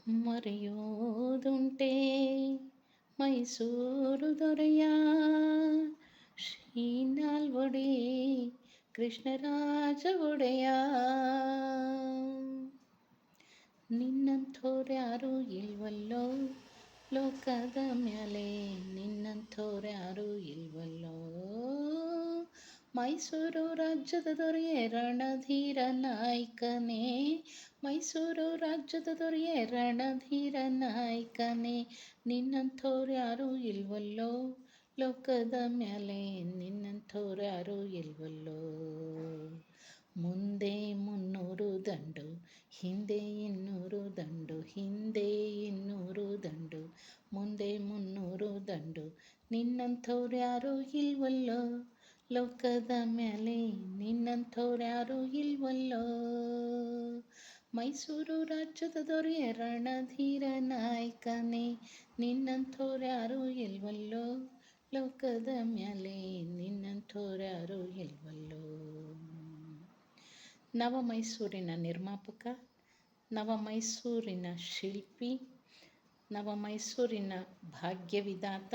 ಮರೆಯೋದುಂಟೇ ಮೈಸೂರು ದೊರೆಯ ಶ್ರೀ ನಾಲ್ವಡಿ ಕೃಷ್ಣರಾಜ ಒಡೆಯ. ನಿನ್ನಂಥೋರ್ಯಾರು ಇಲ್ವಲ್ಲೋ ಲೋಕದ ಮ್ಯಾಲೆ, ನಿನ್ನಂಥೋರ್ಯಾರು ಇಲ್ವಲ್ಲೋ. ಮೈಸೂರು ರಾಜ್ಯದ ದೊರೆಯೇ ರಣಧೀರ ನಾಯಕನೇ, ಮೈಸೂರು ರಾಜ್ಯದ ದೊರೆಯೇ ರಣಧೀರ ನಾಯಕನೇ. ನಿನ್ನಂಥೋರ್ಯಾರು ಇಲ್ವಲ್ಲೋ ಲೋಕದ ಮ್ಯಾಲೆ, ನಿನ್ನಂಥೋರ್ಯಾರು ಇಲ್ವಲ್ಲೋ. ಮುಂದೆ 300 ದಂಡು, ಹಿಂದೆ 200 ದಂಡು, ಹಿಂದೆ 200 ದಂಡು, ಮುಂದೆ 300 ದಂಡು. ನಿನ್ನಂಥೋರ್ಯಾರು ಇಲ್ವಲ್ಲೋ ಲೋಕದ ಮ್ಯಾಲೆ, ನಿನ್ನಂಥೋರ್ಯಾರು ಇಲ್ವಲ್ಲೋ. ಮೈಸೂರು ರಾಜ್ಯದ ದೊರೆಯ ರಣಧೀರ ನಾಯಕನೇ, ನಿನ್ನಂಥೋರ್ಯಾರು ಇಲ್ವಲ್ಲೋ ಲೋಕದ ಮ್ಯಾಲೆ, ನಿನ್ನಂಥೋರ್ಯಾರು ಇಲ್ವಲ್ಲೋ. ನವ ಮೈಸೂರಿನ ನಿರ್ಮಾಪಕ, ನವ ಮೈಸೂರಿನ ಶಿಲ್ಪಿ, ನವ ಮೈಸೂರಿನ ಭಾಗ್ಯವಿಧಾತ,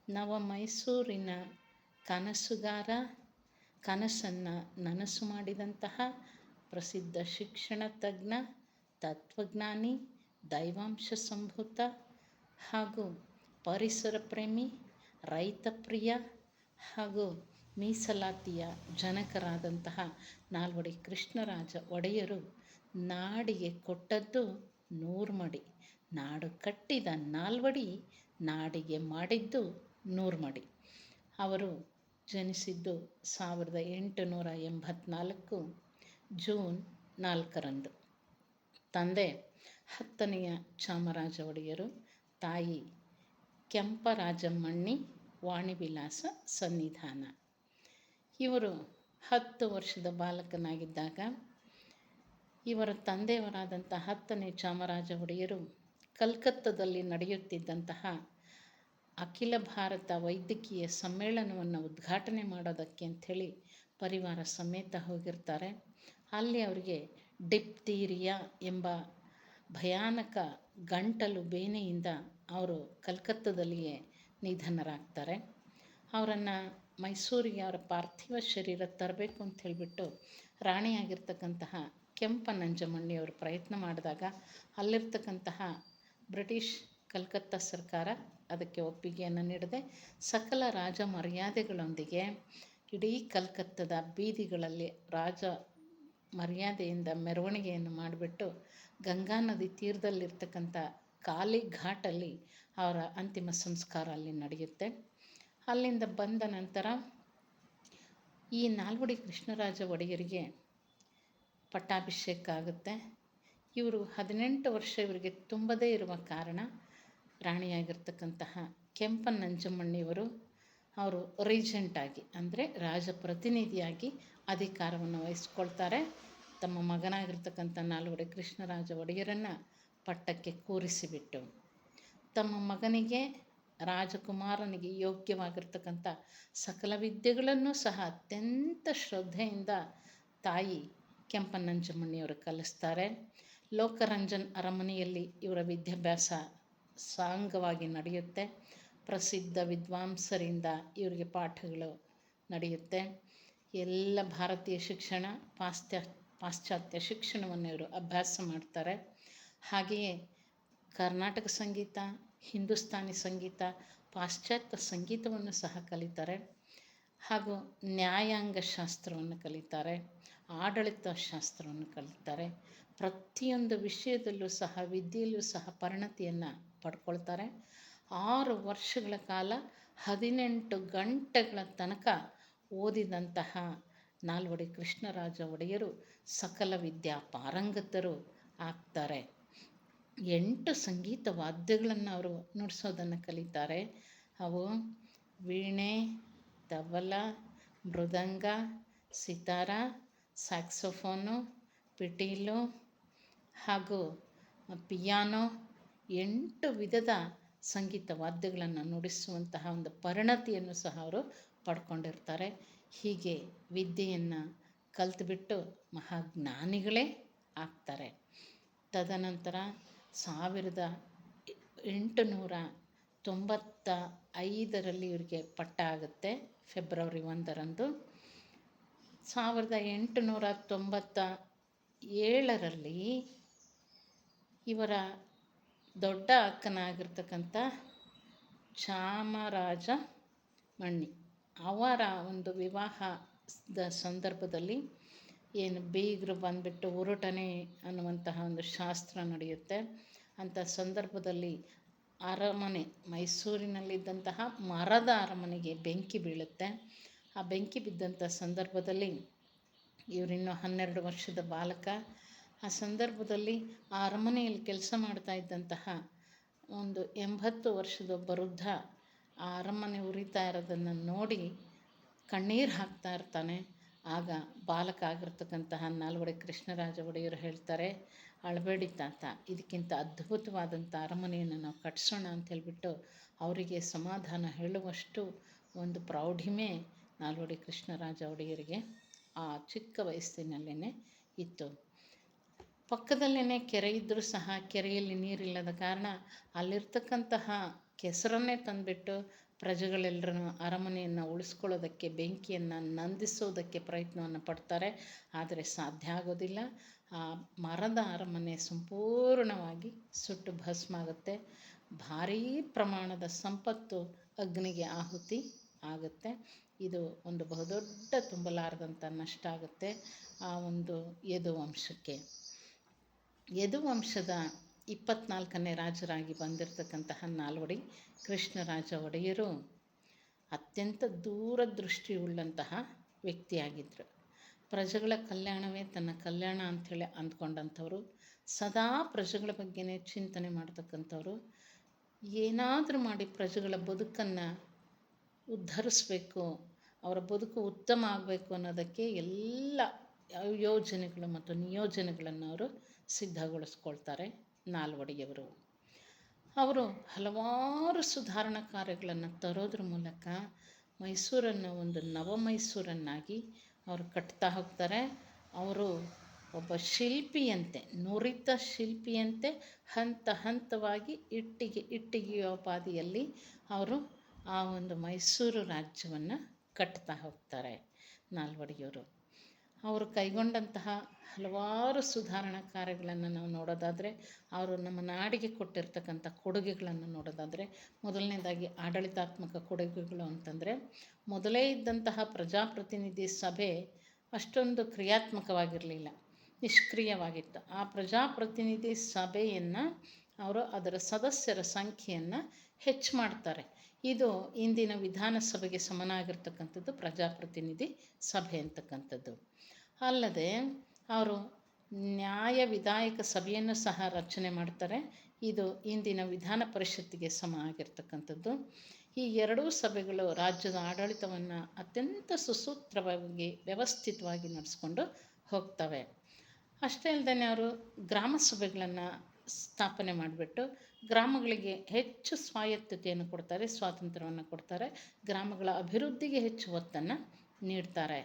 ನವ ಮೈಸೂರಿನ ಕನಸುಗಾರ, ಕನಸನ್ನು ನನಸು ಮಾಡಿದಂತಹ ಪ್ರಸಿದ್ಧ ಶಿಕ್ಷಣ ತಜ್ಞ, ತತ್ವಜ್ಞಾನಿ, ದೈವಾಂಶ ಸಂಭೂತ ಹಾಗೂ ಪರಿಸರ ಪ್ರೇಮಿ, ರೈತ ಪ್ರಿಯ ಹಾಗೂ ಮೀಸಲಾತಿಯ ಜನಕರಾದಂತಹ ನಾಲ್ವಡಿ ಕೃಷ್ಣರಾಜ ಒಡೆಯರು ನಾಡಿಗೆ ಕೊಟ್ಟದ್ದು 100 ಮಡಿ. ನಾಡು ಕಟ್ಟಿದ ನಾಲ್ವಡಿ, ನಾಡಿಗೆ ಮಾಡಿದ್ದು 100 ಮಡಿ. ಅವರು ಜನಿಸಿದ್ದು 1884 ಜೂನ್ 4ರಂದು. ತಂದೆ 10ನೆಯ ಚಾಮರಾಜ ಒಡೆಯರು, ತಾಯಿ ಕೆಂಪರಾಜಮ್ಮಣ್ಣಿ ವಾಣಿವಿಲಾಸ ಸನ್ನಿಧಾನ. ಇವರು 10 ವರ್ಷದ ಬಾಲಕನಾಗಿದ್ದಾಗ ಇವರ ತಂದೆಯವರಾದಂಥ 10ನೇ ಚಾಮರಾಜ ಒಡೆಯರು ಕಲ್ಕತ್ತಾದಲ್ಲಿ ನಡೆಯುತ್ತಿದ್ದಂತಹ ಅಖಿಲ ಭಾರತ ವೈದ್ಯಕೀಯ ಸಮ್ಮೇಳನವನ್ನು ಉದ್ಘಾಟನೆ ಮಾಡೋದಕ್ಕೆ ಅಂಥೇಳಿ ಪರಿವಾರ ಸಮೇತ ಹೋಗಿರ್ತಾರೆ. ಅಲ್ಲಿ ಅವರಿಗೆ ಡಿಪ್ತೀರಿಯಾ ಎಂಬ ಭಯಾನಕ ಗಂಟಲು ಬೇನೆಯಿಂದ ಅವರು ಕಲ್ಕತ್ತಾದಲ್ಲಿಯೇ ನಿಧನರಾಗ್ತಾರೆ. ಅವರನ್ನು ಮೈಸೂರಿಗೆ ಅವರ ಪಾರ್ಥಿವ ಶರೀರ ತರಬೇಕು ಅಂತ ಹೇಳಿಬಿಟ್ಟು ರಾಣಿಯಾಗಿರ್ತಕ್ಕಂತಹ ಕೆಂಪನಂಜಮ್ಮಣ್ಣಿಯವರು ಪ್ರಯತ್ನ ಮಾಡಿದಾಗ ಅಲ್ಲಿರ್ತಕ್ಕಂತಹ ಬ್ರಿಟಿಷ್ ಕಲ್ಕತ್ತಾ ಸರ್ಕಾರ ಅದಕ್ಕೆ ಒಪ್ಪಿಗೆಯನ್ನು ನೀಡದೆ ಸಕಲ ರಾಜ ಮರ್ಯಾದೆಗಳೊಂದಿಗೆ ಇಡೀ ಕಲ್ಕತ್ತಾದ ಬೀದಿಗಳಲ್ಲಿ ರಾಜ ಮರ್ಯಾದೆಯಿಂದ ಮೆರವಣಿಗೆಯನ್ನು ಮಾಡಿಬಿಟ್ಟು ಗಂಗಾ ನದಿ ತೀರದಲ್ಲಿರ್ತಕ್ಕಂಥ ಕಾಲಿ ಘಾಟಲ್ಲಿ ಅವರ ಅಂತಿಮ ಸಂಸ್ಕಾರ ಅಲ್ಲಿ ನಡೆಯುತ್ತೆ. ಅಲ್ಲಿಂದ ಬಂದ ನಂತರ ಈ ನಾಲ್ವಡಿ ಕೃಷ್ಣರಾಜ ಒಡೆಯರಿಗೆ ಪಟ್ಟಾಭಿಷೇಕ ಆಗುತ್ತೆ. ಇವರು 18 ವರ್ಷ ಇವರಿಗೆ ತುಂಬದೇ ಇರುವ ಕಾರಣ ರಾಣಿಯಾಗಿರ್ತಕ್ಕಂತಹ ಕೆಂಪನಂಜಮ್ಮಣ್ಣಿಯವರು ಅವರು ರೀಜೆಂಟಾಗಿ ಅಂದರೆ ರಾಜಪ್ರತಿನಿಧಿಯಾಗಿ ಅಧಿಕಾರವನ್ನು ವಹಿಸ್ಕೊಳ್ತಾರೆ. ತಮ್ಮ ಮಗನಾಗಿರ್ತಕ್ಕಂಥ ನಾಲ್ವಡಿ ಕೃಷ್ಣರಾಜ ಒಡೆಯರನ್ನು ಪಟ್ಟಕ್ಕೆ ಕೂರಿಸಿಬಿಟ್ಟು ತಮ್ಮ ಮಗನಿಗೆ ರಾಜಕುಮಾರನಿಗೆ ಯೋಗ್ಯವಾಗಿರ್ತಕ್ಕಂಥ ಸಕಲ ವಿದ್ಯೆಗಳನ್ನು ಸಹ ಅತ್ಯಂತ ಶ್ರದ್ಧೆಯಿಂದ ತಾಯಿ ಕೆಂಪನಂಜಮ್ಮಣ್ಣಿಯವರು ಕಲಿಸ್ತಾರೆ. ಲೋಕರಂಜನ್ ಅರಮನೆಯಲ್ಲಿ ಇವರ ವಿದ್ಯಾಭ್ಯಾಸ ಸಾಂಗವಾಗಿ ನಡೆಯುತ್ತೆ. ಪ್ರಸಿದ್ಧ ವಿದ್ವಾಂಸರಿಂದ ಇವರಿಗೆ ಪಾಠಗಳು ನಡೆಯುತ್ತೆ. ಎಲ್ಲ ಭಾರತೀಯ ಶಿಕ್ಷಣ, ಪಾಶ್ಚಾತ್ಯ ಶಿಕ್ಷಣವನ್ನು ಇವರು ಅಭ್ಯಾಸ ಮಾಡ್ತಾರೆ. ಹಾಗೆಯೇ ಕರ್ನಾಟಕ ಸಂಗೀತ, ಹಿಂದೂಸ್ತಾನಿ ಸಂಗೀತ, ಪಾಶ್ಚಾತ್ಯ ಸಂಗೀತವನ್ನು ಸಹ ಕಲಿತಾರೆ. ಹಾಗೂ ನ್ಯಾಯಾಂಗ ಶಾಸ್ತ್ರವನ್ನು ಕಲಿತಾರೆ, ಆಡಳಿತ ಶಾಸ್ತ್ರವನ್ನು ಕಲಿತಾರೆ. ಪ್ರತಿಯೊಂದು ವಿಷಯದಲ್ಲೂ ಸಹ ವಿದ್ಯೆಯಲ್ಲೂ ಸಹ ಪರಿಣತಿಯನ್ನು ಪಡ್ಕೊಳ್ತಾರೆ. 6 ವರ್ಷಗಳ ಕಾಲ 18 ಗಂಟೆಗಳ ತನಕ ಓದಿದಂತಹ ನಾಲ್ವಡಿ ಕೃಷ್ಣರಾಜ ಒಡೆಯರು ಸಕಲ ವಿದ್ಯಾ ಪಾರಂಗತರು ಆಗ್ತಾರೆ. 8 ಸಂಗೀತ ವಾದ್ಯಗಳನ್ನು ಅವರು ನುಡಿಸೋದನ್ನು ಕಲಿತಾರೆ. ಅವು ವೀಣೆ, ತಬಲ, ಮೃದಂಗ, ಸಿತಾರ, ಸ್ಯಾಕ್ಸೋಫೋನು, ಪಿಟೀಲು ಹಾಗೂ ಪಿಯಾನೋ 8 ವಿಧದ ಸಂಗೀತ ವಾದ್ಯಗಳನ್ನು ನುಡಿಸುವಂತಹ ಒಂದು ಪರಿಣತಿಯನ್ನು ಸಹ ಅವರು ಪಡ್ಕೊಂಡಿರ್ತಾರೆ. ಹೀಗೆ ವಿದ್ಯೆಯನ್ನು ಕಲಿತುಬಿಟ್ಟು ಮಹಾಜ್ಞಾನಿಗಳೇ ಆಗ್ತಾರೆ. ತದನಂತರ 1895ರಲ್ಲಿ ಇವರಿಗೆ ಪಟ್ಟ ಆಗುತ್ತೆ. ಫೆಬ್ರವರಿ 1ರಂದು. 1897ರಲ್ಲಿ ಇವರ ದೊಡ್ಡ ಅಕ್ಕನಾಗಿರ್ತಕ್ಕಂಥ ಚಾಮರಾಜ ಮಣ್ಣಿ ಅವರ ಒಂದು ವಿವಾಹದ ಸಂದರ್ಭದಲ್ಲಿ ಏನು ಬೀಗರು ಬಂದುಬಿಟ್ಟು ಉರುಟನೆ ಅನ್ನುವಂತಹ ಒಂದು ಶಾಸ್ತ್ರ ನಡೆಯುತ್ತೆ. ಅಂಥ ಸಂದರ್ಭದಲ್ಲಿ ಅರಮನೆ, ಮೈಸೂರಿನಲ್ಲಿದ್ದಂತಹ ಮರದ ಅರಮನೆಗೆ ಬೆಂಕಿ ಬೀಳುತ್ತೆ. ಆ ಬೆಂಕಿ ಬಿದ್ದಂಥ ಸಂದರ್ಭದಲ್ಲಿ ಇವರಿನ್ನೂ 12 ವರ್ಷದ ಬಾಲಕ. ಆ ಸಂದರ್ಭದಲ್ಲಿ ಆ ಅರಮನೆಯಲ್ಲಿ ಕೆಲಸ ಮಾಡ್ತಾ ಇದ್ದಂತಹ ಒಂದು 80 ವರ್ಷದೊಬ್ಬ ವೃದ್ಧ ಆ ಅರಮನೆ ಉರಿತಾ ಇರೋದನ್ನು ನೋಡಿ ಕಣ್ಣೀರು ಹಾಕ್ತಾ ಇರ್ತಾನೆ. ಆಗ ಬಾಲಕ ಆಗಿರ್ತಕ್ಕಂತಹ ನಾಲ್ವಡಿ ಕೃಷ್ಣರಾಜ ಒಡೆಯರು ಹೇಳ್ತಾರೆ, ಅಳಬೇಡಿ ತಾತ, ಇದಕ್ಕಿಂತ ಅದ್ಭುತವಾದಂಥ ಅರಮನೆಯನ್ನು ನಾವು ಕಟ್ಸೋಣ ಅಂತ ಹೇಳಿಬಿಟ್ಟು ಅವರಿಗೆ ಸಮಾಧಾನ ಹೇಳುವಷ್ಟು ಒಂದು ಪ್ರೌಢಿಮೆ ನಾಲ್ವಡಿ ಕೃಷ್ಣರಾಜ ಒಡೆಯರಿಗೆ ಆ ಚಿಕ್ಕ ವಯಸ್ಸಿನಲ್ಲೇ ಇತ್ತು. ಪಕ್ಕದಲ್ಲೇ ಕೆರೆ ಇದ್ದರೂ ಸಹ ಕೆರೆಯಲ್ಲಿ ನೀರಿಲ್ಲದ ಕಾರಣ ಅಲ್ಲಿರ್ತಕ್ಕಂತಹ ಕೆಸರನ್ನೇ ತಂದುಬಿಟ್ಟು ಪ್ರಜೆಗಳೆಲ್ಲರೂ ಅರಮನೆಯನ್ನು ಉಳಿಸ್ಕೊಳ್ಳೋದಕ್ಕೆ ಬೆಂಕಿಯನ್ನು ನಂದಿಸೋದಕ್ಕೆ ಪ್ರಯತ್ನವನ್ನು ಪಡ್ತಾರೆ. ಆದರೆ ಸಾಧ್ಯ ಆಗೋದಿಲ್ಲ. ಆ ಮರದ ಅರಮನೆ ಸಂಪೂರ್ಣವಾಗಿ ಸುಟ್ಟು ಭಸ್ಮ ಆಗುತ್ತೆ. ಭಾರೀ ಪ್ರಮಾಣದ ಸಂಪತ್ತು ಅಗ್ನಿಗೆ ಆಹುತಿ ಆಗುತ್ತೆ. ಇದು ಒಂದು ಬಹುದೊಡ್ಡ ತುಂಬಲಾರದಂಥ ನಷ್ಟ ಆಗುತ್ತೆ ಆ ಒಂದು ಯದುವಂಶಕ್ಕೆ. ಯದುವಂಶದ 24ನೇ ರಾಜರಾಗಿ ಬಂದಿರತಕ್ಕಂತಹ ನಾಲ್ವಡಿ ಕೃಷ್ಣರಾಜ ಒಡೆಯರು ಅತ್ಯಂತ ದೂರದೃಷ್ಟಿಯುಳ್ಳಂತಹ ವ್ಯಕ್ತಿಯಾಗಿದ್ದರು. ಪ್ರಜೆಗಳ ಕಲ್ಯಾಣವೇ ತನ್ನ ಕಲ್ಯಾಣ ಅಂಥೇಳಿ ಅಂದ್ಕೊಂಡಂಥವ್ರು, ಸದಾ ಪ್ರಜೆಗಳ ಬಗ್ಗೆನೇ ಚಿಂತನೆ ಮಾಡ್ತಕ್ಕಂಥವ್ರು. ಏನಾದರೂ ಮಾಡಿ ಪ್ರಜೆಗಳ ಬದುಕನ್ನು ಉದ್ಧರಿಸಬೇಕು, ಅವರ ಬದುಕು ಉತ್ತಮ ಆಗಬೇಕು ಅನ್ನೋದಕ್ಕೆ ಎಲ್ಲ ಯೋಜನೆಗಳು ಮತ್ತು ನಿಯೋಜನೆಗಳನ್ನು ಅವರು ಸಿದ್ಧಗೊಳಿಸ್ಕೊಳ್ತಾರೆ ನಾಲ್ವಡಿಯವರು. ಅವರು ಹಲವಾರು ಸುಧಾರಣಾ ಕಾರ್ಯಗಳನ್ನು ತರೋದ್ರ ಮೂಲಕ ಮೈಸೂರನ್ನು ಒಂದು ನವ ಮೈಸೂರನ್ನಾಗಿ ಅವರು ಕಟ್ತಾ ಹೋಗ್ತಾರೆ. ಅವರು ಒಬ್ಬ ಶಿಲ್ಪಿಯಂತೆ, ನುರಿತ ಶಿಲ್ಪಿಯಂತೆ ಹಂತ ಹಂತವಾಗಿ ಇಟ್ಟಿಗೆಯೋಪಾದಿಯಲ್ಲಿ ಅವರು ಆ ಒಂದು ಮೈಸೂರು ರಾಜ್ಯವನ್ನು ಕಟ್ತಾ ಹೋಗ್ತಾರೆ ನಾಲ್ವಡಿಯವರು. ಅವರು ಕೈಗೊಂಡಂತಹ ಹಲವಾರು ಸುಧಾರಣಾ ಕಾರ್ಯಗಳನ್ನು ನಾವು ನೋಡೋದಾದರೆ, ಅವರು ನಮ್ಮ ನಾಡಿಗೆ ಕೊಟ್ಟಿರ್ತಕ್ಕಂಥ ಕೊಡುಗೆಗಳನ್ನು ನೋಡೋದಾದರೆ, ಮೊದಲನೇದಾಗಿ ಆಡಳಿತಾತ್ಮಕ ಕೊಡುಗೆಗಳು ಅಂತಂದರೆ, ಮೊದಲೇ ಇದ್ದಂತಹ ಪ್ರಜಾಪ್ರತಿನಿಧಿ ಸಭೆ ಅಷ್ಟೊಂದು ಕ್ರಿಯಾತ್ಮಕವಾಗಿರಲಿಲ್ಲ, ನಿಷ್ಕ್ರಿಯವಾಗಿತ್ತು. ಆ ಪ್ರಜಾಪ್ರತಿನಿಧಿ ಸಭೆಯನ್ನು ಅವರು ಅದರ ಸದಸ್ಯರ ಸಂಖ್ಯೆಯನ್ನು ಹೆಚ್ಚು ಮಾಡ್ತಾರೆ. ಇದು ಇಂದಿನ ವಿಧಾನಸಭೆಗೆ ಸಮನಾಗಿರ್ತಕ್ಕಂಥದ್ದು ಪ್ರಜಾಪ್ರತಿನಿಧಿ ಸಭೆ ಅಂತಕ್ಕಂಥದ್ದು. ಅಲ್ಲದೆ ಅವರು ನ್ಯಾಯ ವಿಧಾಯಕ ಸಭೆಯನ್ನು ಸಹ ರಚನೆ ಮಾಡ್ತಾರೆ. ಇದು ಇಂದಿನ ವಿಧಾನ ಪರಿಷತ್ತಿಗೆ ಸಮ ಆಗಿರ್ತಕ್ಕಂಥದ್ದು. ಈ ಎರಡೂ ಸಭೆಗಳು ರಾಜ್ಯದ ಆಡಳಿತವನ್ನು ಅತ್ಯಂತ ಸುಸೂತ್ರವಾಗಿ ವ್ಯವಸ್ಥಿತವಾಗಿ ನಡೆಸ್ಕೊಂಡು ಹೋಗ್ತವೆ. ಅಷ್ಟೇ ಅಲ್ಲದೆ ಅವರು ಗ್ರಾಮ ಸಭೆಗಳನ್ನು ಸ್ಥಾಪನೆ ಮಾಡಿಬಿಟ್ಟು ಗ್ರಾಮಗಳಿಗೆ ಹೆಚ್ಚು ಸ್ವಾಯತ್ತತೆಯನ್ನು ಕೊಡ್ತಾರೆ, ಸ್ವಾತಂತ್ರ್ಯವನ್ನು ಕೊಡ್ತಾರೆ, ಗ್ರಾಮಗಳ ಅಭಿವೃದ್ಧಿಗೆ ಹೆಚ್ಚು ಒತ್ತನ್ನು ನೀಡ್ತಾರೆ.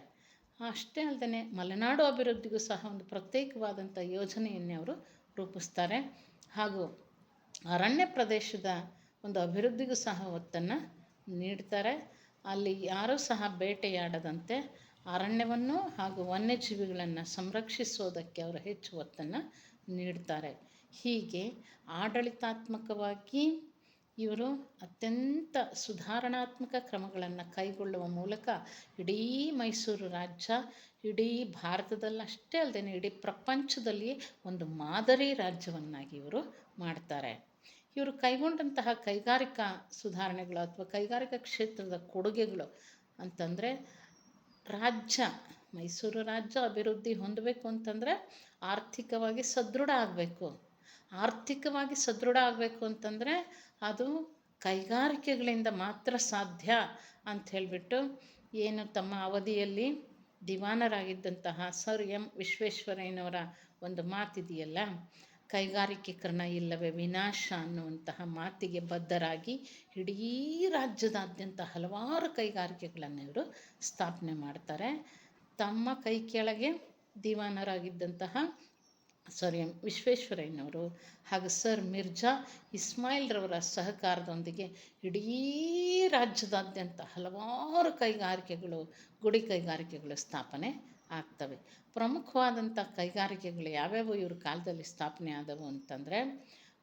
ಅಷ್ಟೇ ಅಲ್ಲದೆ ಮಲೆನಾಡು ಅಭಿವೃದ್ಧಿಗೂ ಸಹ ಒಂದು ಪ್ರತ್ಯೇಕವಾದಂಥ ಯೋಜನೆಯನ್ನೇ ಅವರು ರೂಪಿಸ್ತಾರೆ. ಹಾಗೂ ಅರಣ್ಯ ಪ್ರದೇಶದ ಒಂದು ಅಭಿವೃದ್ಧಿಗೂ ಸಹ ಒತ್ತನ್ನು ನೀಡ್ತಾರೆ. ಅಲ್ಲಿ ಯಾರೂ ಸಹ ಬೇಟೆಯಾಡದಂತೆ ಅರಣ್ಯವನ್ನು ಹಾಗೂ ವನ್ಯಜೀವಿಗಳನ್ನು ಸಂರಕ್ಷಿಸೋದಕ್ಕೆ ಅವರು ಹೆಚ್ಚು ಒತ್ತನ್ನು ನೀಡ್ತಾರೆ. ಹೀಗೆ ಆಡಳಿತಾತ್ಮಕವಾಗಿ ಇವರು ಅತ್ಯಂತ ಸುಧಾರಣಾತ್ಮಕ ಕ್ರಮಗಳನ್ನು ಕೈಗೊಳ್ಳುವ ಮೂಲಕ ಇಡೀ ಮೈಸೂರು ರಾಜ್ಯ ಇಡೀ ಭಾರತದಲ್ಲಷ್ಟೇ ಅಲ್ಲದೆ ಇಡೀ ಪ್ರಪಂಚದಲ್ಲಿಯೇ ಒಂದು ಮಾದರಿ ರಾಜ್ಯವನ್ನಾಗಿ ಇವರು ಮಾಡ್ತಾರೆ. ಇವರು ಕೈಗೊಂಡಂತಹ ಕೈಗಾರಿಕಾ ಸುಧಾರಣೆಗಳು ಅಥವಾ ಕೈಗಾರಿಕಾ ಕ್ಷೇತ್ರದ ಕೊಡುಗೆಗಳು ಅಂತಂದರೆ, ಮೈಸೂರು ರಾಜ್ಯ ಅಭಿವೃದ್ಧಿ ಹೊಂದಬೇಕು ಅಂತಂದರೆ ಆರ್ಥಿಕವಾಗಿ ಸದೃಢ ಆಗಬೇಕು. ಆರ್ಥಿಕವಾಗಿ ಸದೃಢ ಆಗಬೇಕು ಅಂತಂದರೆ ಅದು ಕೈಗಾರಿಕೆಗಳಿಂದ ಮಾತ್ರ ಸಾಧ್ಯ ಅಂತ ಹೇಳಿಬಿಟ್ಟು ಏನು ತಮ್ಮ ಅವಧಿಯಲ್ಲಿ ದಿವಾನರಾಗಿದ್ದಂತಹ ಸರ್ ಎಂ ವಿಶ್ವೇಶ್ವರಯ್ಯನವರ ಒಂದು ಮಾತಿದೆಯಲ್ಲ, ಕೈಗಾರಿಕೀಕರಣ ಇಲ್ಲವೇ ವಿನಾಶ ಅನ್ನುವಂತಹ ಮಾತಿಗೆ ಬದ್ಧರಾಗಿ ಇಡೀ ರಾಜ್ಯದಾದ್ಯಂತ ಹಲವಾರು ಕೈಗಾರಿಕೆಗಳನ್ನು ಇವರು ಸ್ಥಾಪನೆ ಮಾಡ್ತಾರೆ. ತಮ್ಮ ಕೈ ಕೆಳಗೆ ದಿವಾನರಾಗಿದ್ದಂತಹ ಸರ್ ಎಂ ವಿಶ್ವೇಶ್ವರಯ್ಯನವರು ಹಾಗೂ ಸರ್ ಮಿರ್ಜಾ ಇಸ್ಮಾಯಿಲ್ರವರ ಸಹಕಾರದೊಂದಿಗೆ ಇಡೀ ರಾಜ್ಯದಾದ್ಯಂತ ಹಲವಾರು ಕೈಗಾರಿಕೆಗಳು, ಗುಡಿ ಕೈಗಾರಿಕೆಗಳು ಸ್ಥಾಪನೆ ಆಗ್ತವೆ. ಪ್ರಮುಖವಾದಂಥ ಕೈಗಾರಿಕೆಗಳು ಯಾವ್ಯಾವು ಇವ್ರ ಕಾಲದಲ್ಲಿ ಸ್ಥಾಪನೆ ಆದವು ಅಂತಂದರೆ,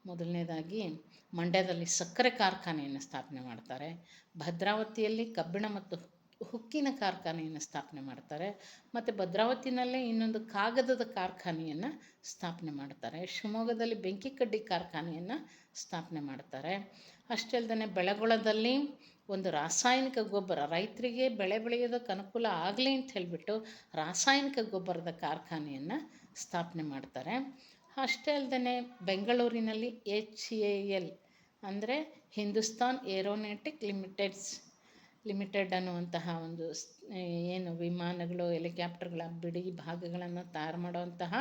ಮೊದಲನೇದಾಗಿ ಮಂಡ್ಯದಲ್ಲಿ ಸಕ್ಕರೆ ಕಾರ್ಖಾನೆಯನ್ನು ಸ್ಥಾಪನೆ ಮಾಡ್ತಾರೆ. ಭದ್ರಾವತಿಯಲ್ಲಿ ಕಬ್ಬಿಣ ಮತ್ತು ಹುಕ್ಕಿನ ಕಾರ್ಖಾನೆಯನ್ನು ಸ್ಥಾಪನೆ ಮಾಡ್ತಾರೆ. ಮತ್ತು ಭದ್ರಾವತಿನಲ್ಲೇ ಇನ್ನೊಂದು ಕಾಗದದ ಕಾರ್ಖಾನೆಯನ್ನು ಸ್ಥಾಪನೆ ಮಾಡ್ತಾರೆ. ಶಿವಮೊಗ್ಗದಲ್ಲಿ ಬೆಂಕಿ ಕಡ್ಡಿ ಕಾರ್ಖಾನೆಯನ್ನು ಸ್ಥಾಪನೆ ಮಾಡ್ತಾರೆ. ಅಷ್ಟೇ ಅಲ್ಲದೆ ಬೆಳಗೊಳದಲ್ಲಿ ಒಂದು ರಾಸಾಯನಿಕ ಗೊಬ್ಬರ, ರೈತರಿಗೆ ಬೆಳೆ ಬೆಳೆಯೋದಕ್ಕೆ ಅನುಕೂಲ ಆಗಲಿ ಅಂತ ಹೇಳಿಬಿಟ್ಟು ರಾಸಾಯನಿಕ ಗೊಬ್ಬರದ ಕಾರ್ಖಾನೆಯನ್ನು ಸ್ಥಾಪನೆ ಮಾಡ್ತಾರೆ. ಅಷ್ಟೇ ಅಲ್ಲದೆ ಬೆಂಗಳೂರಿನಲ್ಲಿ HAL ಅಂದರೆ ಹಿಂದೂಸ್ತಾನ್ ಏರೋನಾಟಿಕ್ ಲಿಮಿಟೆಡ್ ಅನ್ನುವಂತಹ ಒಂದು ಏನು ವಿಮಾನಗಳು, ಹೆಲಿಕಾಪ್ಟರ್ಗಳ ಬಿಡಿ ಭಾಗಗಳನ್ನು ತಯಾರು ಮಾಡುವಂತಹ